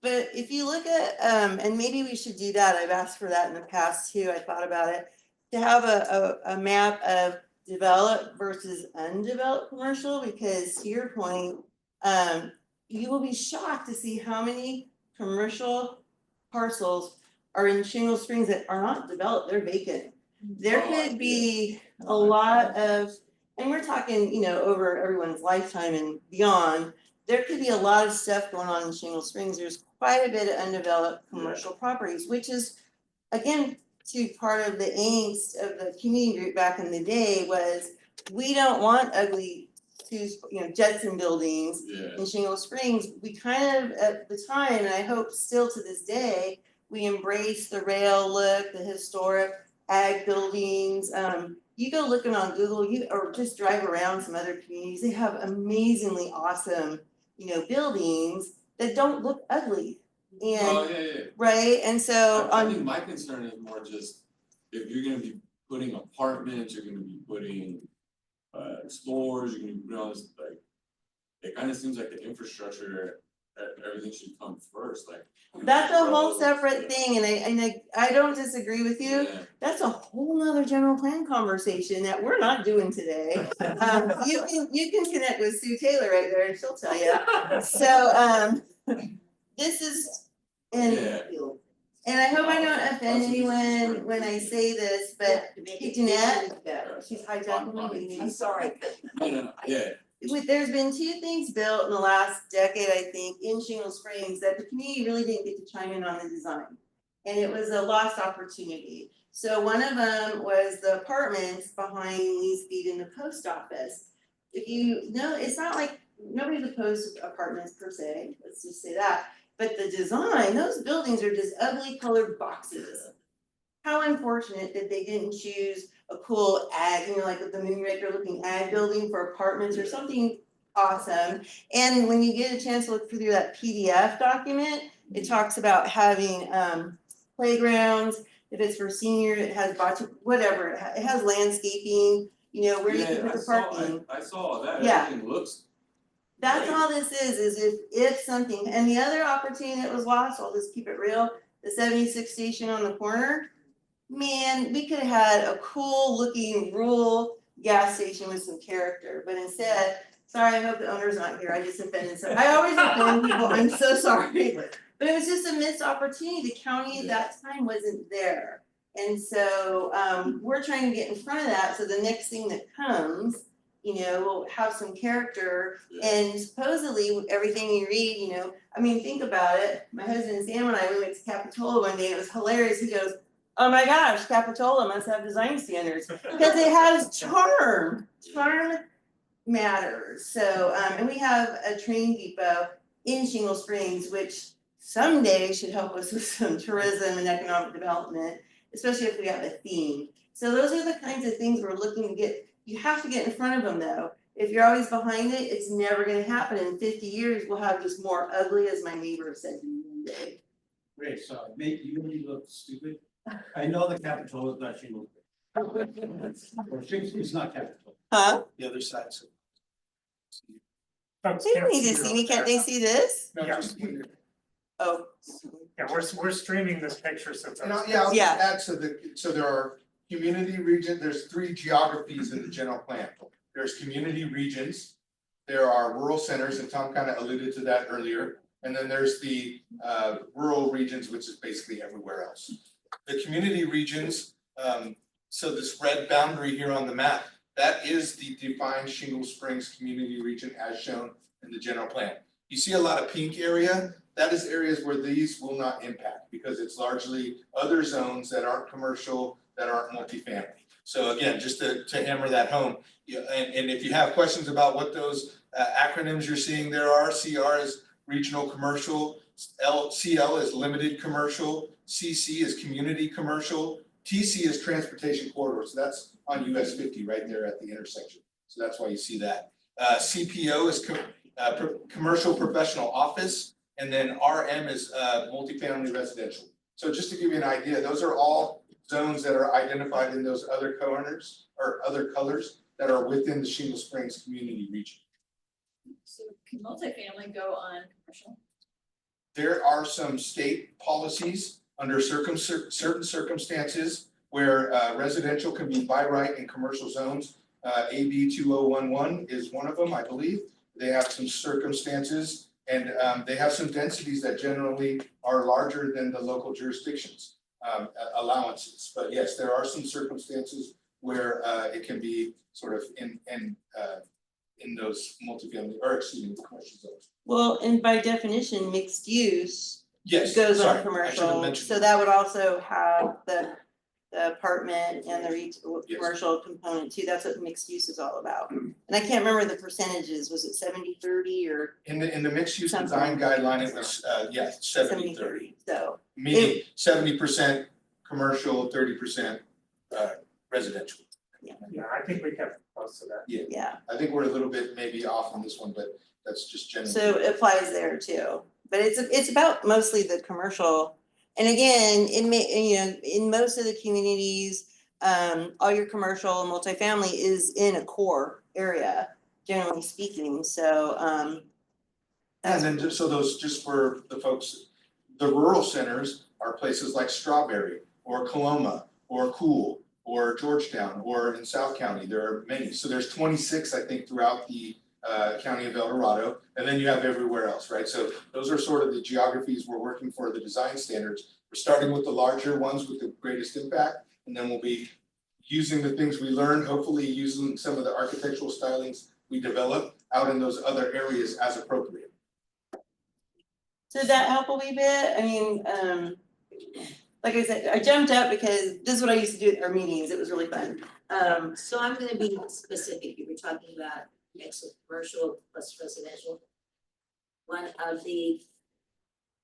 But if you look at, and maybe we should do that, I've asked for that in the past too, I thought about it, to have a map of developed versus undeveloped commercial, because to your point, you will be shocked to see how many commercial parcels are in Shingle Springs that are not developed, they're vacant. There could be a lot of, and we're talking, you know, over everyone's lifetime and beyond, there could be a lot of stuff going on in Shingle Springs. There's quite a bit of undeveloped commercial properties, which is, again, to part of the angst of the community group back in the day was, we don't want ugly, Jetson buildings Yeah, in Shingle Springs. We kind of, at the time, and I hope still to this day, we embrace the rail look, the historic ag buildings. You go looking on Google, or just drive around some other communities, they have amazingly awesome, buildings that don't look ugly. oh, And, yeah. right, and so I think my concern is more just, if you're gonna be putting apartments, you're gonna be putting stores, you're gonna be putting all this, like, it kinda seems like the infrastructure, everything should come first, like. that's a whole roads, separate thing, and I don't disagree with you. Yeah. That's a whole nother general plan conversation that we're not doing today. You can connect with Sue Taylor right there, and she'll tell you. So, this is, Yeah. and I hope I don't offend anyone when I say this, but hey, Jeanette, she's hijacking my meeting. I'm sorry. No, yeah, There's been two things built in the last decade, I think, in Shingle Springs that the community really didn't get to chime in on the design. And it was a lost opportunity. So one of them was the apartments behind Lee's Feed in the post office. If you know, it's not like nobody's opposed to apartments per se, let's just say that. But the design, those buildings are just ugly colored boxes. How unfortunate that they didn't choose a cool ag, like the Moonraker looking ag building for apartments or something awesome. And when you get a chance to look through that PDF document, it talks about having playgrounds. If it's for seniors, it has whatever, it has landscaping, where you can put the parking. I saw that, Yeah. everything looks. That's all this is if something, and the other opportunity that was lost, I'll just keep it real, the 76 station on the corner. Man, we could have had a cool looking rural gas station with some character, but instead, sorry, I hope the owner's not here, I just offended some, I always offend people, I'm so sorry. But it was just a missed opportunity, the county at that time wasn't there. And so, we're trying to get in front of that, so the next thing that comes, will have some character. And supposedly, everything you read, think about it, my husband Sam and I, we went to Capitola one day, and it was hilarious, he goes, oh my gosh, Capitola must have design standards, because it has charm matters. So, and we have a train depot in Shingle Springs, which someday should help us with some tourism and economic development, especially if we have a theme. So those are the kinds of things we're looking to get. You have to get in front of them though. If you're always behind it, it's never gonna happen. In 50 years, we'll have just more ugly, as my neighbor said to me one day. Great, so you made me look stupid. I know the Capitol is not Shingle. Or Shingle is not Capitol. Huh? The other side, so. Folks They can't don't need to you see up me, can't there. they see this? No, Yeah. just- Oh, Yeah, we're streaming this picture, so it's. And I'll just add, so there are community region, there's 3 geographies in the general plan. There's community regions, there are rural centers, and Tom kind of alluded to that earlier. And then there's the rural regions, which is basically everywhere else. The community regions, so this red boundary here on the map, that is the defined Shingle Springs community region as shown in the general plan. You see a lot of pink area, that is areas where these will not impact, because it's largely other zones that aren't commercial, that aren't multifamily. So again, just to hammer that home, and if you have questions about what those acronyms you're seeing there are, CR is regional commercial, CL is limited commercial, CC is community commercial, TC is transportation corridor, so that's on US 50 right there at the intersection. So that's why you see that. CPO is commercial professional office, and then RM is multifamily residential. So just to give you an idea, those are all zones that are identified in those other corners or other colors that are within the Shingle Springs community region. So can multifamily go on commercial? There are some state policies under certain circumstances where residential can be by right in commercial zones. AB 2011 is one of them, I believe. They have some circumstances and they have some densities that generally are larger than the local jurisdictions allowances. But yes, there are some circumstances where it can be sort of in those multifamily, or excuse me, commercial zones. Well, and by definition, mixed use Yes, goes sorry, on I should have commercial, mentioned so that would also have the apartment and the Yes. commercial component too, that's what mixed use is all about. And I can't remember the percentages, was it 70-30 or In the mixed use Something. design guideline, it was 70-30. So, Meaning 70% commercial, 30% residential. Yeah, I think we kept close to that. yeah, I think we're a little bit maybe off on this one, but that's just generally. so it applies there too, but it's about mostly the commercial. And again, in most of the communities, all your commercial and multifamily is in a core area, generally speaking, so, And then just so those, just for the folks, the rural centers are places like Strawberry or Coloma or Cool or Georgetown or in South County, there are many. So there's 26, I think, throughout the county of El Dorado, and then you have everywhere else, right? So those are sort of the geographies we're working for, the design standards. We're starting with the larger ones with the greatest impact, and then we'll be using the things we learned, hopefully using some of the architectural stylings we develop out in those other areas as appropriate. did that help a wee bit? I mean, like I said, I jumped up because this is what I used to do at our meetings, it was really fun. So I'm gonna be specific, you were talking about mix of commercial plus residential. One of the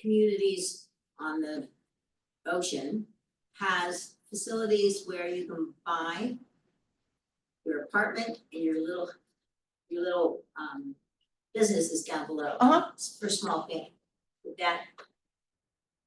communities on the ocean has facilities where you can buy your apartment and your little businesses down below. For small family, with that.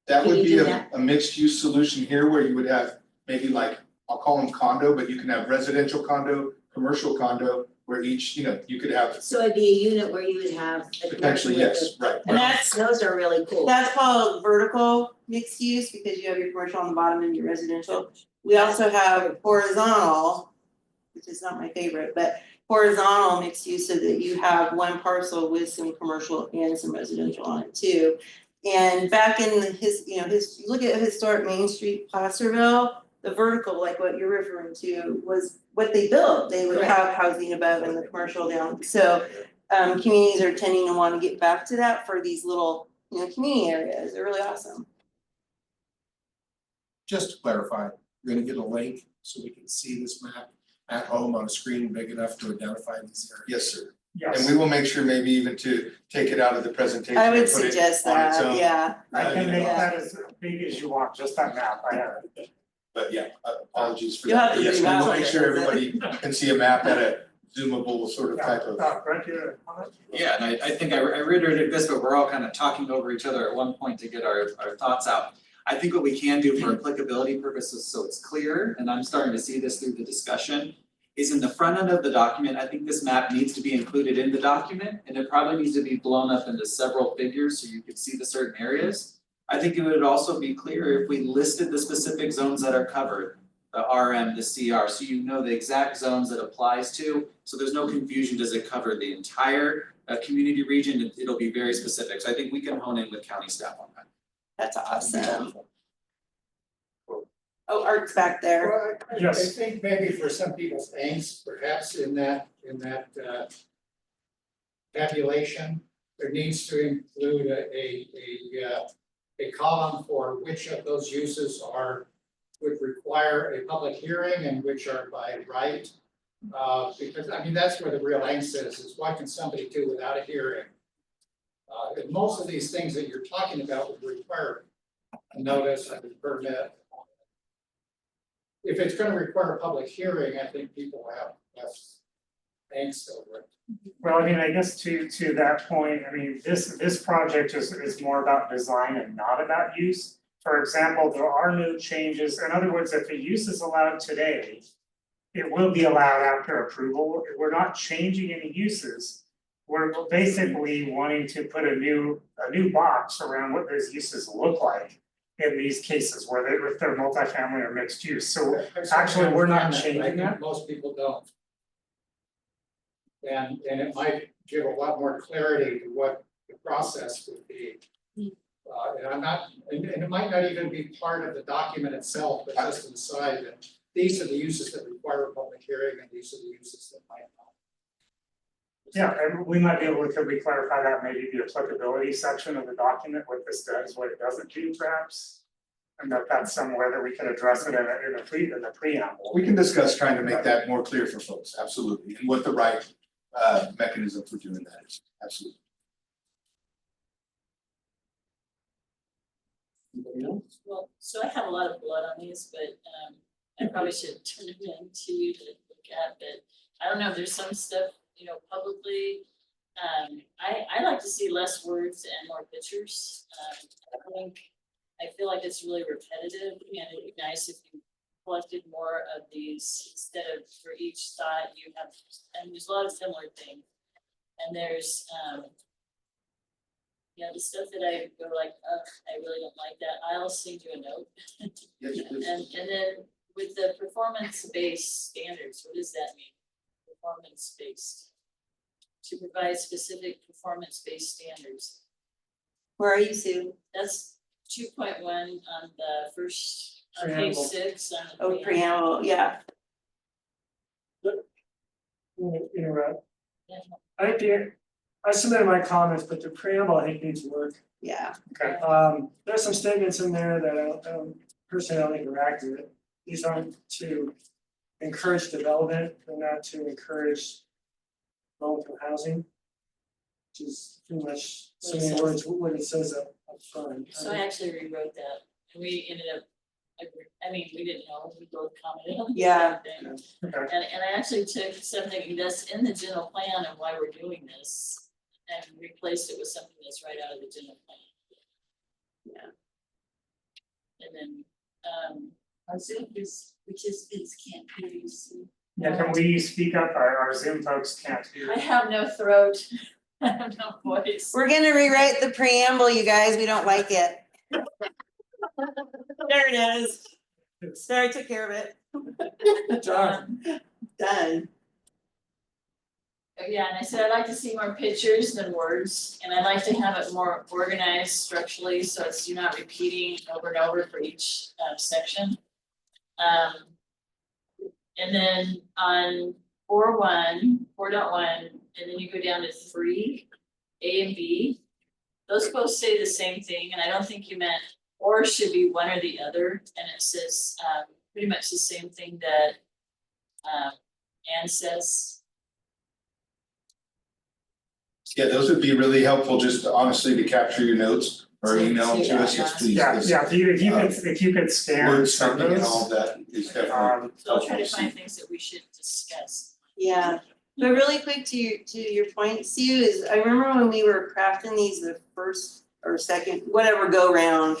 That Can would you be do a that? mixed use solution here where you would have maybe like, I'll call them condo, but you can have residential condo, commercial condo, where each, you could have So it'd be a unit where you would have a commercial potentially, with yes, right. And that's those are really cool. That's called vertical mixed use because you have your commercial on the bottom and your residential. We also have horizontal, which is not my favorite, but horizontal mixed use so that you have one parcel with some commercial and some residential on it too. And back in look at historic Main Street, Placerville, the vertical, like what you're referring to, was what they built. They would have housing above and the commercial down. So communities are tending to want to get back to that for these little, community areas. They're really awesome. Just to clarify, you're gonna get a link so we can see this map at home on a screen big enough to identify these areas. Yes, sir. Yes. And we will make sure maybe even to take it out of the presentation I and would put it suggest on its that, own. yeah. I can you make know, that as big as you want, just that map, I have it. But yeah, apologies for You'll that. have to But yes, we will rebalance make it, sure is it? everybody can see a map at a zoomable sort of type of. Right here. Yeah, and I think I reiterated this, but we're all kind of talking over each other at one point to get our thoughts out. I think what we can do for applicability purposes, so it's clear, and I'm starting to see this through the discussion, is in the front end of the document, I think this map needs to be included in the document, and it probably needs to be blown up into several figures so you can see the certain areas. I think it would also be clear if we listed the specific zones that are covered, the RM, the CR, so you know the exact zones that applies to, so there's no confusion, does it cover the entire community region? It'll be very specific, so I think we can hone in with county staff on that. That's awesome. Oh, Art's back there. Well, I Yes. think maybe for some people's angst, perhaps in that tabulation, there needs to include a column for which of those uses would require a public hearing and which are by right. Because I mean, that's where the real angst is what can somebody do without a hearing? And most of these things that you're talking about would require a notice and a permit. If it's gonna require a public hearing, I think people have less angst over it. Well, I mean, I guess to that point, I mean, this project is more about design and not about use. For example, there are no changes, in other words, if a use is allowed today, it will be allowed after approval, we're not changing any uses. We're basically wanting to put a new box around what those uses look like in these cases, where they, if they're multifamily or mixed use, so actually, we're not changing I think that. most people don't. And it might give a lot more clarity to what the process would be. And I'm not, and it might not even be part of the document itself, but just to decide that these are the uses that require a public hearing and these are the uses that might not. Yeah, and we might be able to, could we clarify that, maybe the applicability section of the document, what this does, what it doesn't do perhaps? And that's somewhere that we can address it in the preamble. We can discuss trying to make that more clear for folks, absolutely, and what the right mechanism for doing that is, absolutely. Anybody else? Well, so I have a lot of blood on these, but I probably should turn it in to you to look at, but I don't know, there's some stuff, you know, publicly. I like to see less words and more pictures. I feel like it's really repetitive and it'd be nice if you collected more of these instead of for each thought you have, and there's a lot of similar things. And there's yeah, the stuff that I go like, I really don't like that, I'll send you a note. Yes, please. And then with the performance-based standards, what does that mean? Performance-based. To provide specific performance-based standards. Where are you, Sue? That's 2.1 on the first, on page Preamble. 6 on the Oh, preamble, yeah. Interrupt. Yeah. I submitted my comments, but the preamble I think needs work. Yeah. Okay. There's some statements in there that I don't personally I don't think are accurate. These aren't to encourage development, they're not to encourage low-income housing. Which is pretty much so many words, what it says up front. So I actually rewrote that, and we ended up, I mean, we didn't know, we both commented on the Yeah. same thing. Okay. And I actually took something that's in the general plan and why we're doing this, and replaced it with something that's right out of the general plan. Yeah. And then, Our Zoom participants can't hear you, Sue. Yeah, can we speak up, our Zoom folks can't hear. I have no throat, I have no voice. We're gonna rewrite the preamble, you guys, we don't like it. There it is. Sorry, I took care of it. Done. Yeah, and I said I'd like to see more pictures than words, and I'd like to have it more organized structurally, so it's you're not repeating over and over for each section. And then on 4.1, and then you go down to 3, A and B. Those both say the same thing, and I don't think you meant or should be one or the other, and it says pretty much the same thing that Anne says. Yeah, those would be really helpful, just honestly to capture your notes or email them to us, yes, please. Yeah, 'cause, yeah, if you could scan word some of stuffing and those. all of that is definitely So I'll try helpful to to see. find things that we should discuss. Yeah, but really quick to your point, Sue, is I remember when we were crafting these the first or second, whatever go round.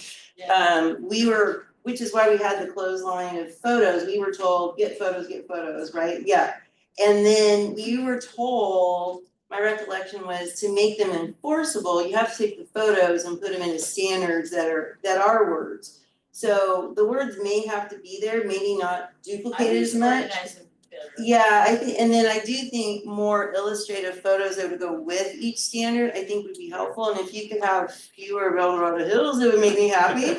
We were, which is why we had the clothesline of photos, we were told, get photos, right? Yeah. And then you were told, my recollection was to make them enforceable, you have to take the photos and put them into standards that are words. So the words may have to be there, maybe not duplicated as much. Yeah, I think, and then I do think more illustrative photos that would go with each standard, I think would be helpful, and if you could have fewer El Dorado Hills, it would make me happy.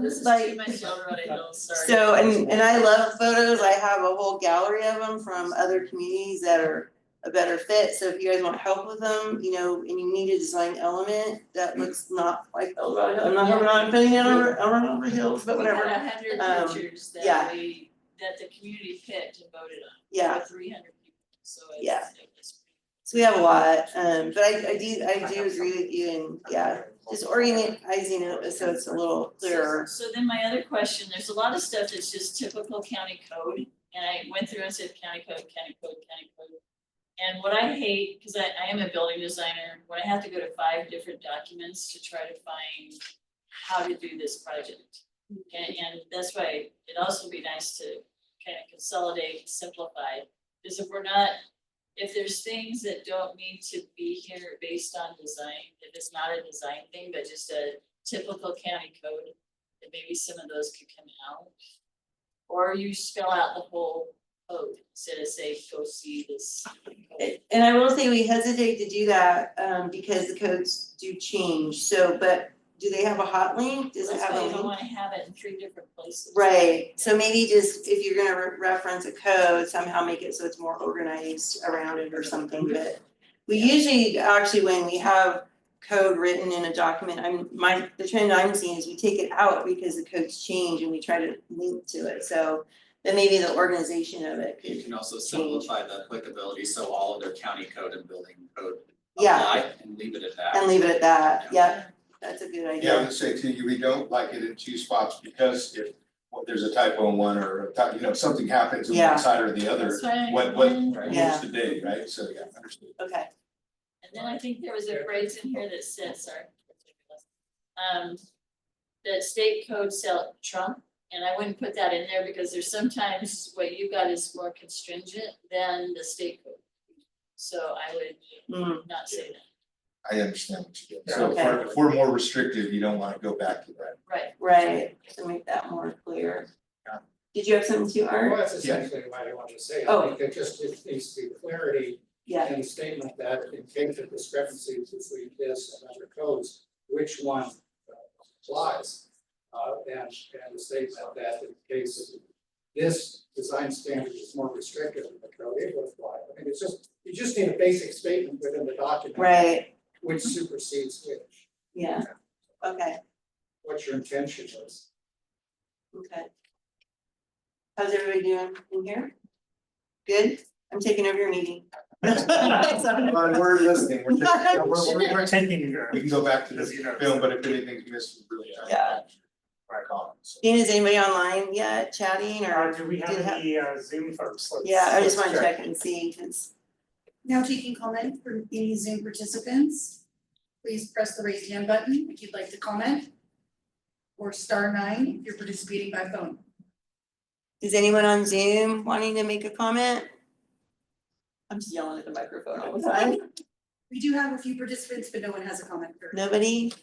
This is like- too much El Dorado Hills, sorry. So, and I love photos, I have a whole gallery of them from other communities that are a better fit, so if you guys want help with them, you know, and you need a design element that looks not like El Dorado Hills, I'm not putting it over El Dorado Hills, but whatever. We had 100 pictures yeah. that the community picked and voted on. Yeah. With 300 people, so it's. Yeah. It was So we have a lot, but I do agree with you, and yeah, just organizing it so it's a little clearer. So then my other question, there's a lot of stuff that's just typical county code, and I went through and said county code. And what I hate, because I am a building designer, when I have to go to 5 different documents to try to find how to do this project. And that's why it'd also be nice to kind of consolidate, simplify, because if there's things that don't need to be here based on design, if it's not a design thing, but just a typical county code, then maybe some of those could come out. Or you spell out the whole code instead of say, go see this code. And I will say we hesitate to do that, because the codes do change, so, but do they have a hot link? Does it That's have why a you don't link? wanna have it in 3 different places. Right, so maybe just, if you're gonna reference a code, somehow make it so it's more organized around it or something, but we usually, actually, when we have code written in a document, the trend I'm seeing is we take it out because the codes change and we try to link to it, so then maybe the organization of it You could, can also simplify the applicability, so all of their county code and building code Yeah. apply and leave it at that. and leave it at that, yep, that's a good Yeah, I idea. would say to you, we don't like it in 2 spots because if there's a typo in one or something happens on Yeah. one side or the other, That's why- what Yeah. moves the day, right? So, yeah, understood. Okay, And then I think there was a phrase in here that said, sorry. That state code shall trump, and I wouldn't put that in there because there's sometimes what you got is more constringent than the state code. So I would not say that. I understand what you get. So Okay. if we're more restrictive, you don't want to go back to that. Right. right, to make that more clear. Did you have something to, Art? Well, that's essentially what I wanted to say. Oh. I think it just needs to be clarity Yeah, in the statement that in case of discrepancies between this and other codes, which one applies. And the statement that in case of this design standard is more restrictive than the code, it would apply. I mean, you just need a basic statement within the document. right, Which supersedes which, yeah, okay, what your intention is. okay. How's everybody doing in here? Good? I'm taking over your meeting. We're listening, We're taking, we can go back to this film, but if anything's missed, we're really trying to. Yeah. Crack on, so. Dean, is anybody online yet chatting or? do we have did any Zoom folks? Yeah, I just let's wanna check and see, cause, Now taking comment from any Zoom participants. Please press the raise hand button if you'd like to comment. Or *9 if you're participating by phone. is anyone on Zoom wanting to make a comment? I'm just yelling at the microphone all the time. We do have a few participants, but no one has a comment currently. Nobody?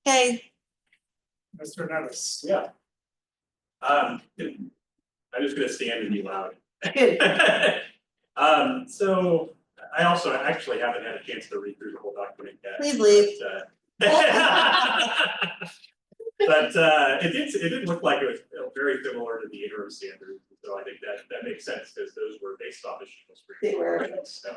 Okay, Mr. Nevis. Yeah. I'm just gonna stand and be loud. good. So I also actually haven't had a chance to read through the whole document yet. Please leave. But it did look like it was very similar to the interim standards, so I think that makes sense, because those were based off of Shingle Springs. They were. So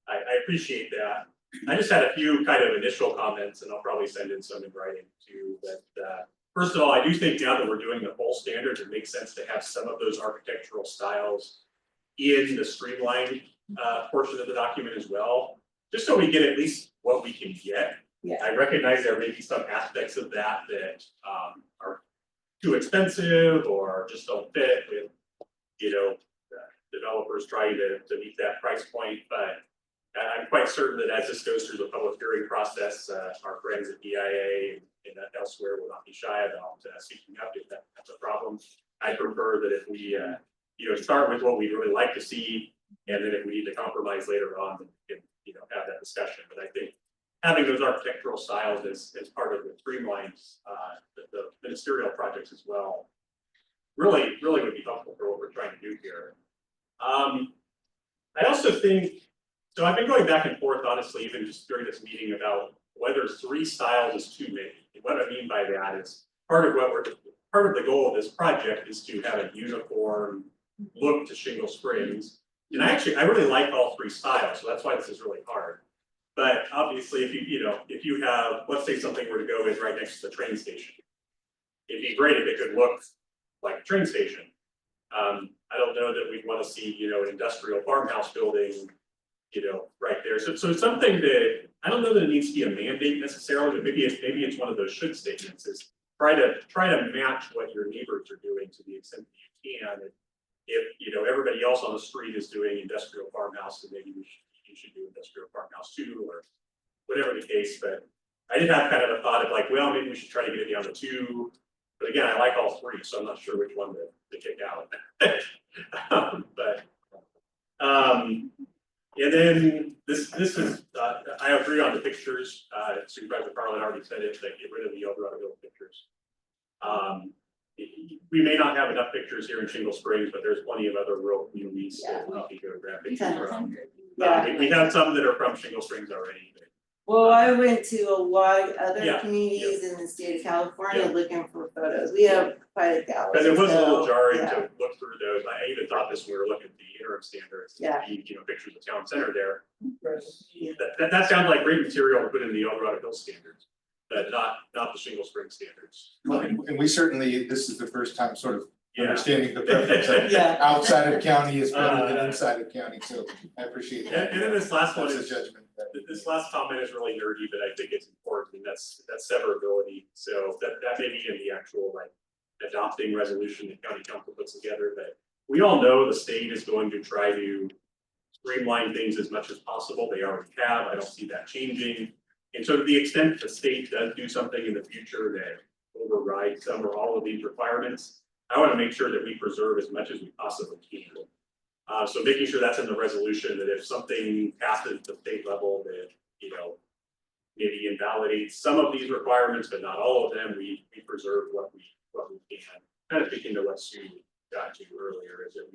I appreciate that. I just had a few kind of initial comments, and I'll probably send in some in writing too, but first of all, I do think now that we're doing the full standards, it makes sense to have some of those architectural styles in the streamlined portion of the document as well, just so we get at least what we can get. Yeah. I recognize there may be some aspects of that are too expensive or just don't fit with, developers trying to meet that price point, but I'm quite certain that as this goes through the public hearing process, our friends at EIA and elsewhere will not be shy about speaking up if that's a problem. I prefer that if we, start with what we'd really like to see, and then if we need to compromise later on, we can, have that discussion. But I think having those architectural styles as part of the streamlines, the ministerial projects as well, really would be helpful for what we're trying to do here. I also think, so I've been going back and forth, honestly, even just during this meeting, about whether 3 styles is too many. And what I mean by that is part of the goal of this project is to have a uniform look to Shingle Springs. And I really like all 3 styles, so that's why this is really hard. But obviously, if you have, let's say something were to go in right next to the train station, it'd be great if it could look like a train station. I don't know that we'd want to see, an industrial farmhouse building, right there. So something that, I don't know that it needs to be a mandate necessarily, but maybe it's one of those should statements, is try to match what your neighbors are doing to the extent that you can. And if, everybody else on the street is doing industrial farmhouse, then maybe you should do industrial farmhouse too, or whatever the case. But I did have kind of a thought of like, well, maybe we should try to get it down to 2, but again, I like all 3, so I'm not sure which one to kick out. And then this is, I agree on the pictures, Supervisor Carlin already said it, like get rid of the Eldorado Hill pictures. We may not have enough pictures here in Shingle Springs, but there's plenty of other rural communities that we can go grab pictures from. We have some that are from Shingle Springs already. Well, I went to a lot of other Yeah, communities in the state of California Yeah. looking for photos. We have quite a gallery. Because it was a little so, jarring yeah. to look through those. I even thought this when we were looking at the interim standards. Yeah. You know, pictures of town center there. That sounds like great material to put in the Eldorado Hill standards, but not the Shingle Spring standards. Well, and we certainly, this is the first time sort of Yeah. understanding the preference of Yeah. outside of county is better than inside of county, so I appreciate that. And then this last one That's is a judgment. This last comment is really nerdy, but I think it's important, and that's severability. So that may be in the actual like adopting resolution that county council puts together, but we all know the state is going to try to streamline things as much as possible. They already have. I don't see that changing. And so to the extent the state does do something in the future that overrides some or all of these requirements, I want to make sure that we preserve as much as we possibly can. So making sure that's in the resolution, that if something passes at the state level that, you know, maybe invalidates some of these requirements, but not all of them, we preserve what we can. Kind of speaking to what Sue got to earlier, is that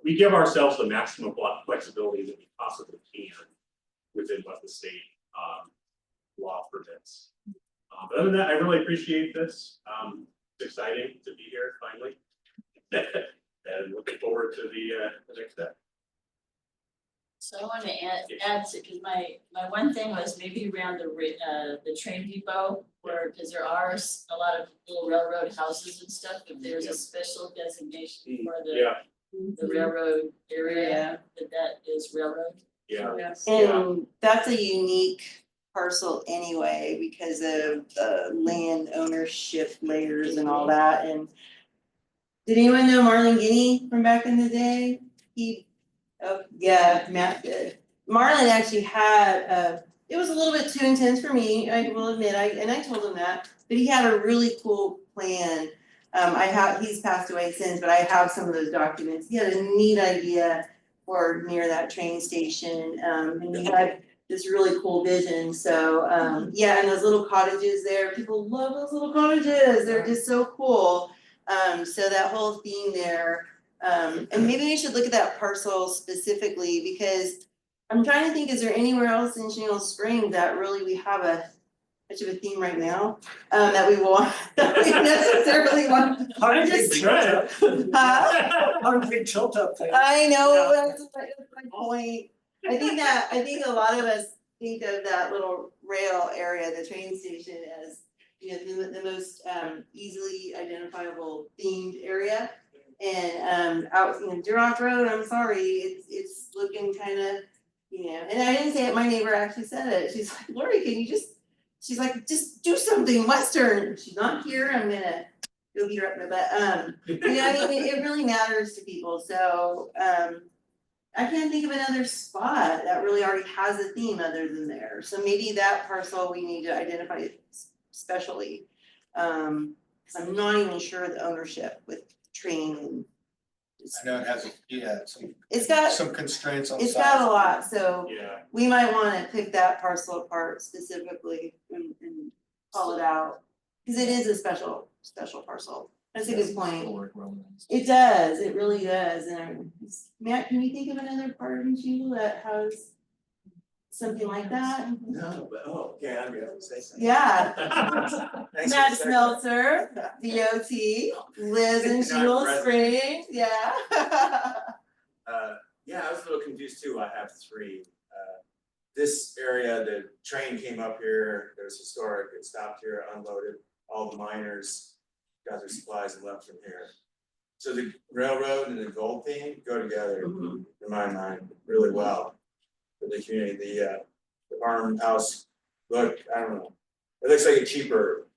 we give ourselves the maximum flexibility that we possibly can within what the state law permits. But other than that, I really appreciate this. It's exciting to be here finally. And looking forward to the next step. So I want to add to, because my one thing was maybe around the train depot, where, because there are a lot of little railroad houses and stuff, if there's a special designation for the railroad area, that is railroad. Yeah. And that's a unique parcel anyway, because of the land ownership layers and all that, and did anyone know Marlon Guinea from back in the day? Matt did. Marlon actually had, it was a little bit too intense for me, I will admit, I told him that, but he had a really cool plan. He's passed away since, but I have some of those documents. He had a neat idea for near that train station, and he had this really cool vision, so, and those little cottages there, people love those little cottages, they're just so cool. So that whole theme there, and maybe we should look at that parcel specifically, because I'm trying to think, is there anywhere else in Shingle Springs that really we have much of a theme right now, that we want, that we necessarily want. Hard big tilt up. Hard big tilt up thing. I know, that's my point. I think a lot of us think of that little rail area, the train station, as, you know, the most easily identifiable themed area. And out, you know, Duroc Road, I'm sorry, it's looking kind of, you know, and I didn't say it, my neighbor actually said it. She's like, Lori, can you she's like, just do something Western. She's not here, I'm gonna go beat her up, but you know, I mean, it really matters to people, so I can't think of another spot that really already has a theme other than there, so maybe that parcel we need to identify especially. Cause I'm not even sure the ownership with train and. I know it has, It's got some constraints on size. It's got a lot, so Yeah. we might wanna pick that parcel apart specifically and call it out. Cause it is a special parcel, that's a good point. It does, it really does, and Matt, can you think of another part of Shingle that has something like that? No, but, okay, I'm gonna say something. Yeah. Thanks for Matt the second. Smeltzer, DOT, lives in No, I'm Shingle present. Springs, yeah. Yeah, I was a little confused too, I have 3. This area, the train came up here, it was historic, it stopped here, unloaded, all the miners got their supplies and left from here. So the railroad and the gold theme go together, in my mind, really well for the community. The farmhouse look, I don't know, it looks like a cheaper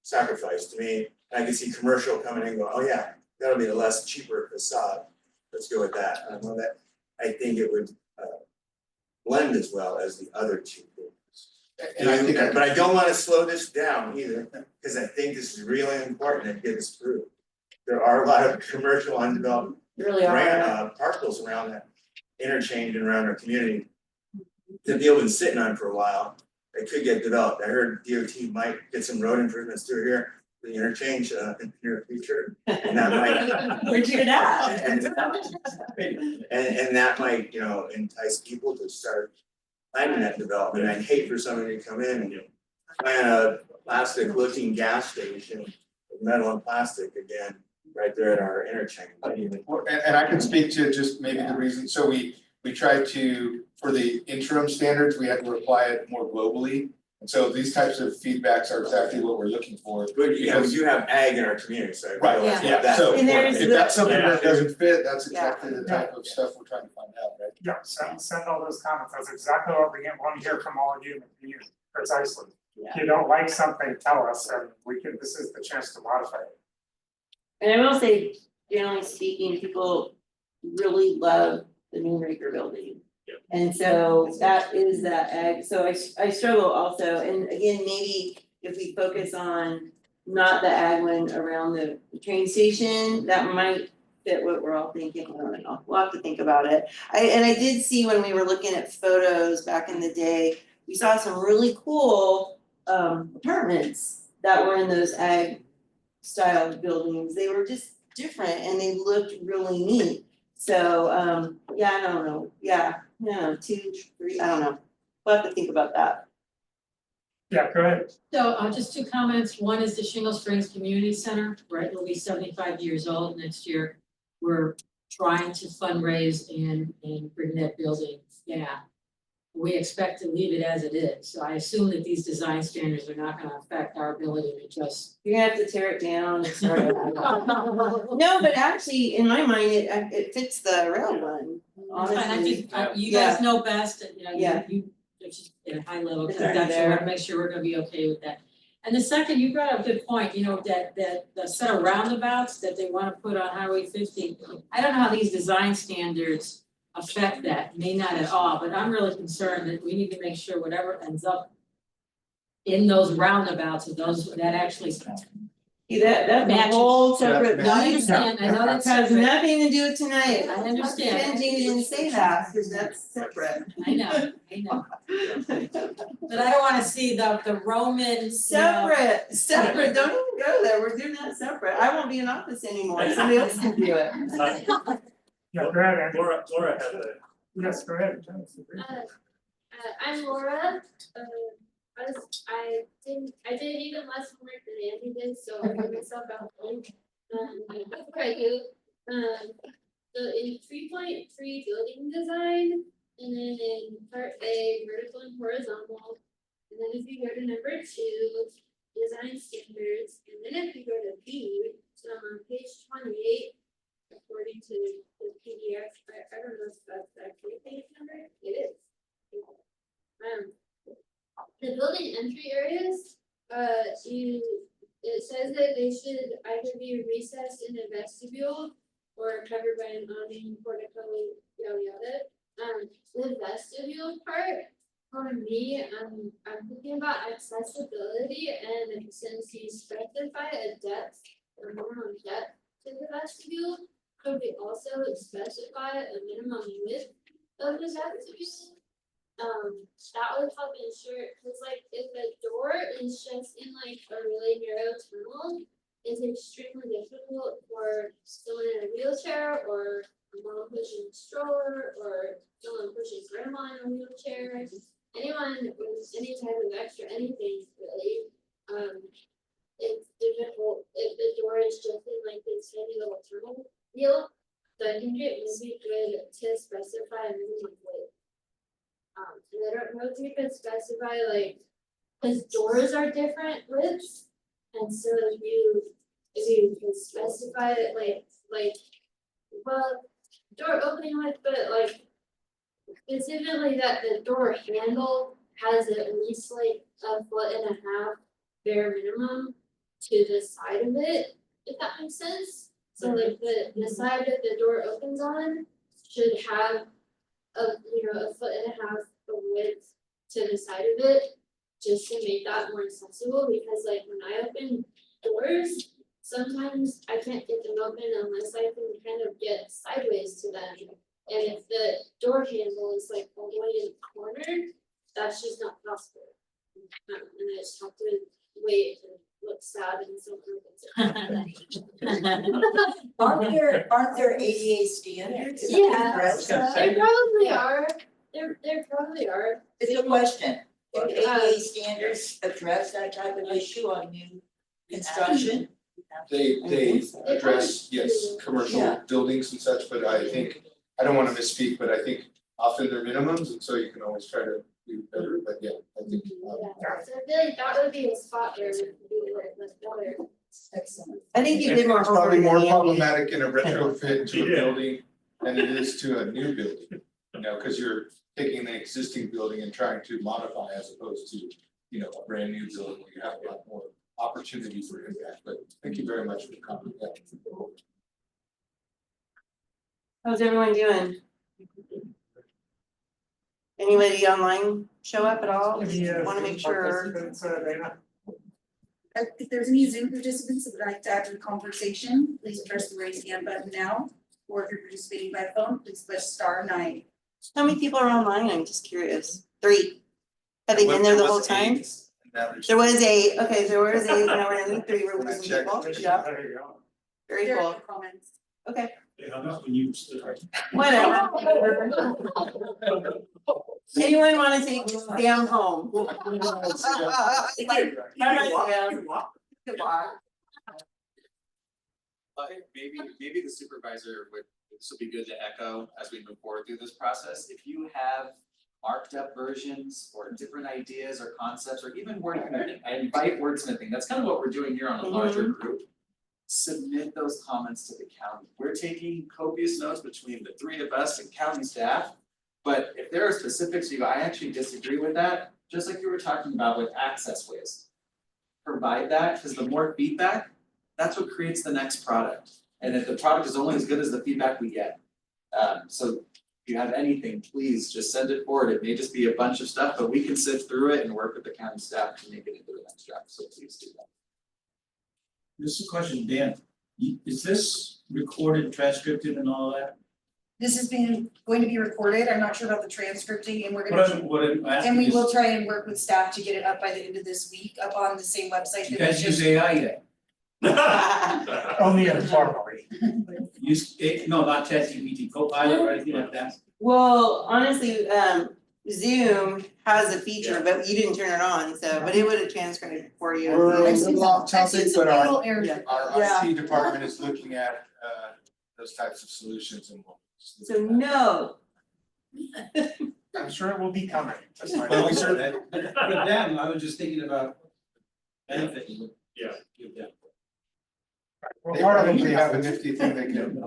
sacrifice to me. I can see commercial coming in and go, oh yeah, that'll be a less cheaper facade, let's go with that. I know that, I think it would blend as well as the other 2 things. And I think, But I don't wanna slow this down either, cause I think this is really important to get us through. There are a lot of commercial undeveloped Really are. parcels around that interchange and around our community. That the been sitting on for a while, they could get developed. I heard DOT might get some road improvements through here, the interchange in the near future. And that might. Where'd you get that? And that might, entice people to start planning that development. I'd hate for somebody to come in and plan a plastic looking gas station, with metal and plastic again, right there at our interchange. and I can speak to just maybe the reason, so we tried to, for the interim standards, we had to apply it more globally. And so these types of feedbacks are exactly what we're looking for. But you have ag in our community, so. I Right, realize yeah, that's so And there's if that's something Yeah. that doesn't fit, that's Yeah. exactly the type of stuff we're trying to find out, right? Yeah, send all those comments, that's exactly what we want to hear from all of you in the community, precisely. If you don't like something, tell us, and this is the chance to modify it. And I will say, generally speaking, people really love the new Raker building. And so that is that ag, so I struggle also, and again, maybe if we focus on not the ag one around the train station, that might fit what we're all thinking, I don't know, we'll have to think about it. I did see when we were looking at photos back in the day, we saw some really cool apartments that were in those ag style buildings, they were just different and they looked really neat. So, yeah, I don't know, no, 2, 3, I don't know, we'll have to think about that. Yeah, go ahead. So, just 2 comments. One is the Shingle Springs Community Center, right, it'll be 75 years old next year. We're trying to fundraise and bring that building back. We expect to leave it as it is, so I assume that these design standards are not gonna affect our ability to just. You're gonna have to tear it down and start it. No, but actually, in my mind, it fits the rail one, Fine, I honestly. think, you guys know best, and, Yeah. you, it's just at a high level, It's because already that's, I wanna there. make sure we're gonna be okay with that. And the second, you brought up a good point, that the set of roundabouts that they wanna put on Highway 50, I don't know how these design standards affect that, may not at all, but I'm really concerned that we need to make sure whatever ends up in those roundabouts, of those that actually. Yeah, that's a Matches. whole separate. No, I understand, I know that's Has separate. nothing to do with tonight. I understand. Pretend Jamie didn't say that, cause that's separate. I know. But I don't wanna see the Roman, Separate, don't even go there, we're doing that separate, I won't be in office anymore, somebody else can do it. Yeah, go ahead, Andy. Laura has a. Yes, go ahead. I'm Laura, I did even less homework than Andy did, so I gave myself out one. That's what I do. So in 3.3 building design, and then in part A, vertical and horizontal. And then if you go to number 2, design standards, and then if you go to B, so I'm on page 28, according to the PDF, I don't know if that's actually a page number, it is. The building entry areas, it says that they should either be recessed in a vestibule or covered by an awning, portico, yada yada. The vestibule part, for me, I'm thinking about accessibility, and since you specify a depth or minimum depth to the vestibule, could we also specify a minimum width of the vestibule? That would help ensure, because like if the door is just in like a really narrow tunnel, it's extremely difficult for someone in a wheelchair or a mom pushing a stroller or someone pushing grandma in a wheelchair, anyone with any type of extra anything really. It's difficult if the door is just in like this tiny little tunnel deal. So I think it would be good to specify a minimum width. And I don't know if you could specify like, because doors are different widths, and so if you can specify it like, well, door opening width, but like specifically that the door handle has at least like 1.5 feet bare minimum to the side of it, if that makes sense. So like the side that the door opens on should have 1.5 feet width to the side of it. just to make that more accessible, because like when I open doors, sometimes I can't get them open unless I can kind of get sideways to them. And if the door handle is like all the way in the corner, that's just not possible. And I just have to wait and look sad and so Aren't there ADA standards? that Yeah, address that? there probably are, there probably are. It's a question. Do ADA standards address that type of issue on new construction? They address, yes, commercial Yeah. buildings and such, but I think, I don't wanna misspeak, but I think often they're minimums, and so you can always try to do better, but yeah, I think. Yeah, so I feel like that would be a spot where we could do it much better. Excellent. I think you did more It's probably homework more than Andy. problematic in a retrofit to a Yeah. building than it is to a new building. You know, cause you're taking an existing building and trying to modify as opposed to, you know, a brand new building where you have a lot more opportunity for impact, but thank you very much for the comment, yeah. How's everyone doing? Anybody online show up at all? Just wanna make sure. Participants, Dana? If there's any Zoom participants that would like to add to the conversation, please press the raise hand button now. Or if you're participating by phone, please press *9. How many people are online? I'm just curious. 3. Have they been there the whole time? There was 8, okay, there was 8, now we're in 3, we're losing people, yeah, There you go. very There are cool, no comments. okay, They hung up when you stood. whatever. Anyone wanna take Sam home? Good walk. Maybe the supervisor would, this would be good to echo as we move forward through this process. If you have marked up versions or different ideas or concepts or even wordsmithing, I invite wordsmithing, that's kind of what we're doing here on a larger group. Submit those comments to the county. We're taking copious notes between the 3 of us and county staff. But if there are specifics you, I actually disagree with that, just like you were talking about with access ways. Provide that, because the more feedback, that's what creates the next product. And if the product is only as good as the feedback we get. So if you have anything, please just send it forward. It may just be a bunch of stuff, but we can sift through it and work with the county staff to make it into the next draft, so please do that. This is a question, Dan, is this recorded, transcribed and all that? This is going to be recorded. I'm not sure about the transcripting and we're gonna. What I'm asking And we is, will try and work with staff to get it up by the end of this week, up on the same website. you that we guys just- use AI yet? Only informally. Use, no, not ChatGPT, Copilot or anything like that? Well, honestly, Zoom has a feature, but you didn't turn it on, so, but it would have transcribed it for you. We're a I've seen little off I've seen topic, some but our legal errors. Yeah. IT department is looking at those types of solutions and we'll. So no. I'm sure it will be coming. That's my- Well, we certainly, but them, I was just thinking about benefit you would Yeah. give them. Well, They part of it probably is- have a nifty thing they can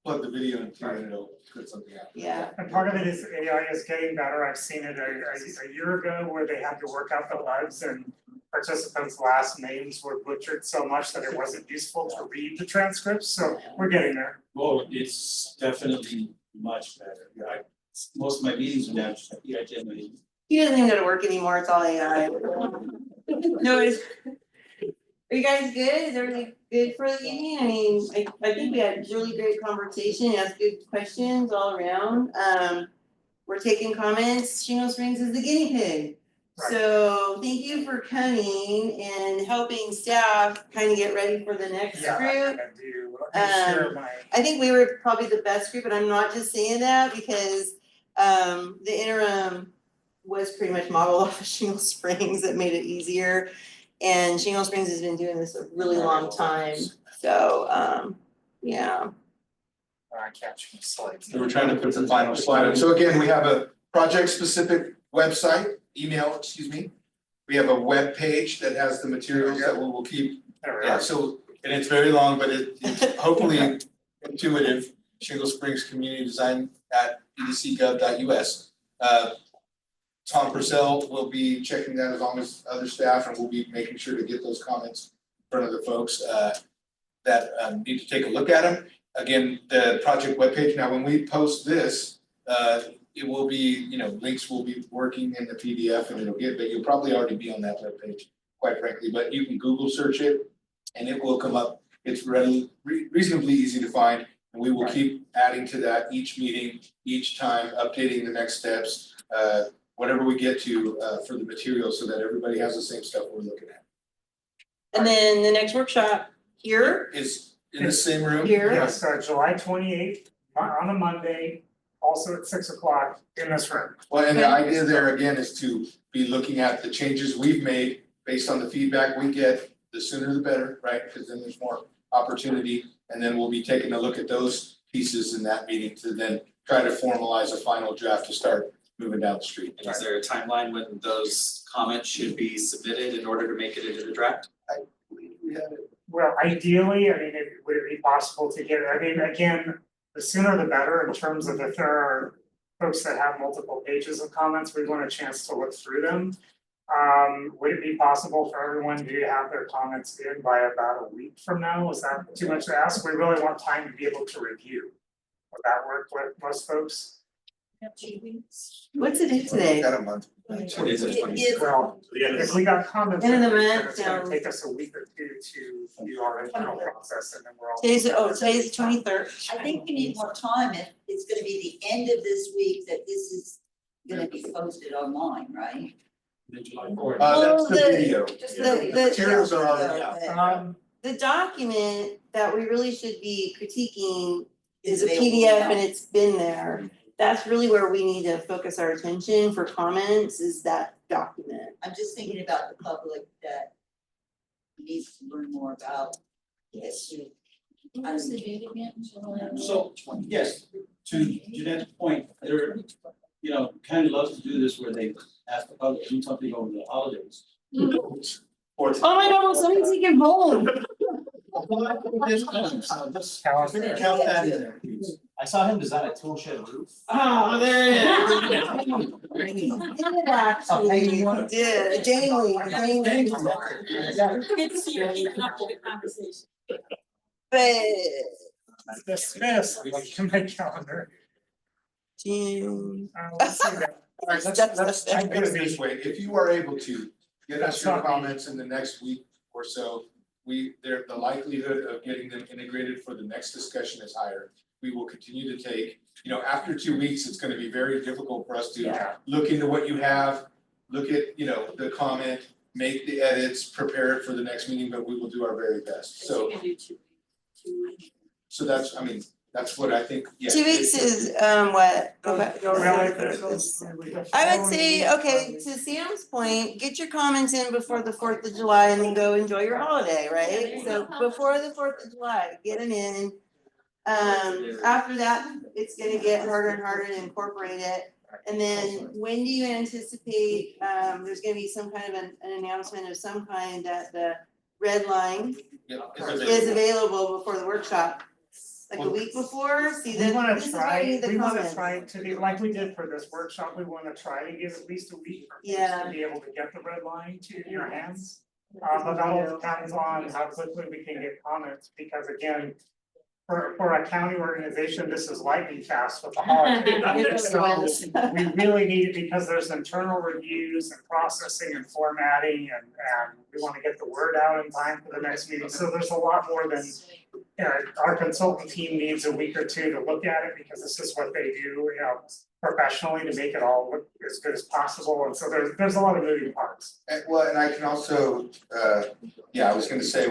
plug the video into and it'll put something out. Yeah. And part of it is AI is getting better. I've seen it a year ago where they had to work out the bugs and participants' last names were butchered so much that it wasn't useful to read the transcripts, so we're getting there. Well, it's definitely much better. Most of my meetings are now just, yeah, generally. He doesn't even go to work anymore, it's all AI. No, are you guys good? Is everything good for the evening? I mean, I think we had really great conversation, asked good questions all around. We're taking comments, Shingle Springs is the guinea pig. So thank you for coming and helping staff kind of get ready for the next Yeah, group. I'm gonna do, share my. I think we were probably the best group, and I'm not just saying that because the interim was pretty much modeled off of Shingle Springs. That made it easier. And Shingle Springs has been doing this a really long time. So yeah. I can't change slides. So we're trying to put the final slide up. So again, we have a project specific website, email, excuse me. We have a web page that has the materials that we will keep. There we Yeah, are. so, and it's very long, but it's hopefully intuitive. Shingle Springs Community Design at edcgov.us. Tom Purcell will be checking that along with other staff, and we'll be making sure to get those comments in front of the folks that need to take a look at them. Again, the project webpage, now when we post this, it will be, links will be working in the PDF and but you'll probably already be on that webpage, quite frankly, but you can Google search it and it will come up. It's reasonably easy to find, and we will keep adding to that each meeting, each time, updating the next steps, whatever we get to, for the material, so that everybody has the same stuff we're looking at. And then the next workshop here, Is in the same room? Here? Yes, July 28th, on a Monday, also at 6 o'clock in this room. Well, and the idea there again is to be looking at the changes we've made based on the feedback we get, the sooner the better, right? Because then there's more opportunity, and then we'll be taking a look at those pieces in that meeting to then try to formalize a final draft to start moving down the street. And is there a timeline when those comments should be submitted in order to make it into the draft? We have it. Well, ideally, I mean, would it be possible to get, I mean, again, the sooner the better in terms of if there are folks that have multiple pages of comments, we want a chance to look through them. Would it be possible for everyone to have their comments in by about a week from now? Is that too much to ask? We really want time to be able to review. Would that work with most folks? what's it in today? Got a month. It is a 20. Well, if we got comments, End of the then month, it's gonna sounds- take us a week or two to do our internal process and then we're all. Today's the 23rd. I think we need more time if it's gonna be the end of this week that this is gonna be posted online, right? Then July 4th. That's the Well, video. Just the- Materials are already out. The document that we really should be critiquing is a available PDF now. and it's been there. That's really where we need to focus our attention for comments, is that document. I'm just thinking about the public that needs to learn more about this. What was the date again? July? So, yes, to Jeanette's point, they're, kind of love to do this where they ask the public to do something over the holidays. Or Oh my God, let me take him home. Just count that in there, please. I saw him design a tool shed roof. Oh, there it is. Did actually, did, daily. Good to see you keeping up with the conversation. But Dismiss, like in my calendar. June. Let's see that. All right, let's put it this way, if you are able to get us your comments in the next week or so, the likelihood of getting them integrated for the next discussion is higher. We will continue to take, after 2 weeks, it's gonna be very difficult for us to look into what you have, look at, the comment, make the edits, prepare it for the next meeting, but we will do our very best, so. You can do 2 weeks. So that's what I think, yeah. 2 weeks is what? Go back. I would say, okay, to Sam's point, get your comments in before the 4th of July and then go enjoy your holiday, right? So before the 4th of July, get them in. After that, it's gonna get harder and harder to incorporate it. And then when do you anticipate, there's gonna be some kind of an announcement of some kind that the red line is available before the workshop? Like a week before, see We then, wanna this is where you need the we wanna comments. try to be, like we did for this workshop, we wanna try to give at least a week for folks Yeah. to be able to get the red line to your hands. But that all depends on how quickly we can get comments, because again, for a county organization, this is lightning fast with the holidays. So we really need it because there's internal reviews and processing and formatting and we wanna get the word out in time for the next meeting. So there's a lot more than, our consultant team needs a week or two to look at it because this is what they do, professionally to make it all look as good as possible. And so there's a lot of moving parts. And I can also, I was gonna say,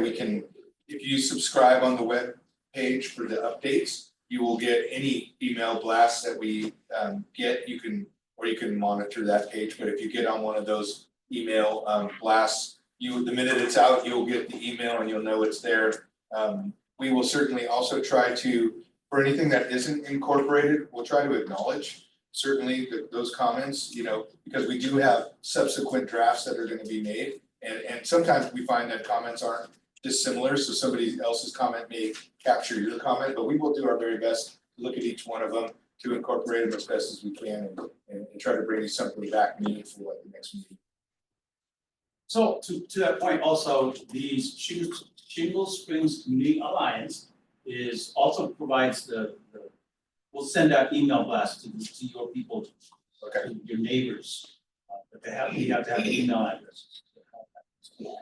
if you subscribe on the web page for the updates, you will get any email blasts that we get, you can monitor that page, but if you get on one of those email blasts, the minute it's out, you'll get the email and you'll know it's there. We will certainly also try to, for anything that isn't incorporated, we'll try to acknowledge certainly those comments, because we do have subsequent drafts that are gonna be made. And sometimes we find that comments aren't dissimilar, so somebody else's comment may capture your comment, but we will do our very best to look at each one of them, to incorporate them as best as we can and try to bring you something back meaningful at the next meeting. So to that point also, the Shingle Springs Community Alliance also provides the we'll send out email blasts to your people, Okay. to your neighbors. But we have to have email addresses.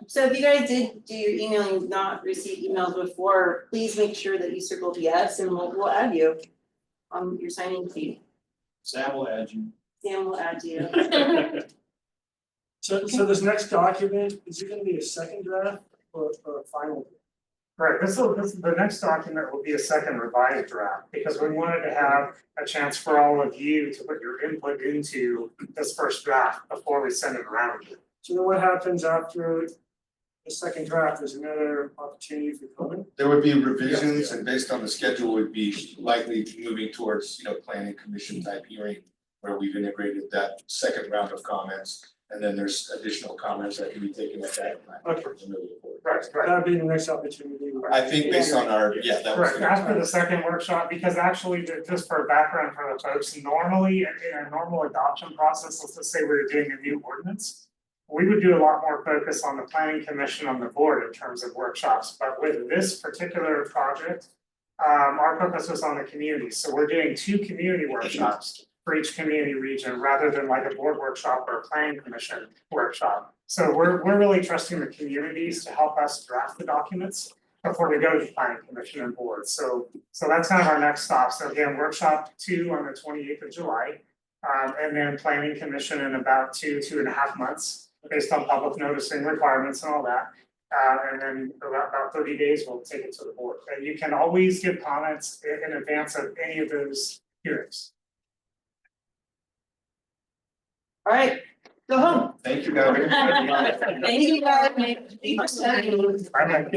So if you guys did do your emailing, not receive emails before, please make sure that you circled yes and we'll add you on your signing fee. Sam will add you. Sam will add you. So this next document, is it gonna be a second draft or a final? Right, the next document will be a second revised draft, because we wanted to have a chance for all of you to put your input into this first draft before we send it around. So then what happens after the second draft? Is another opportunity for comment? There would be revisions and based on the schedule, would be likely moving towards, planning commission type hearing. Where we've integrated that second round of comments, and then there's additional comments that can be taken at that time. Okay. to move it forward. Right. That'd be the next opportunity. I think based on our, that was. Correct, the next after one. the second workshop, because actually, just for background for the folks, normally in a normal adoption process, let's just say we're doing a new ordinance. We would do a lot more focus on the planning commission on the board in terms of workshops, but with this particular project. Our focus was on the community, so we're doing 2 community workshops for each community region, rather than like a board workshop or a planning commission workshop. So we're really trusting the communities to help us draft the documents before they go to the planning commission and board. So that's kind of our next stop. So again, workshop 2 on the 28th of July. And then planning commission in about 2.5 months, based on public noticing requirements and all that. And then about 30 days, we'll take it to the board. And you can always give comments in advance of any of those hearings. All right, go home. Thank you, guys. Thank you guys. I might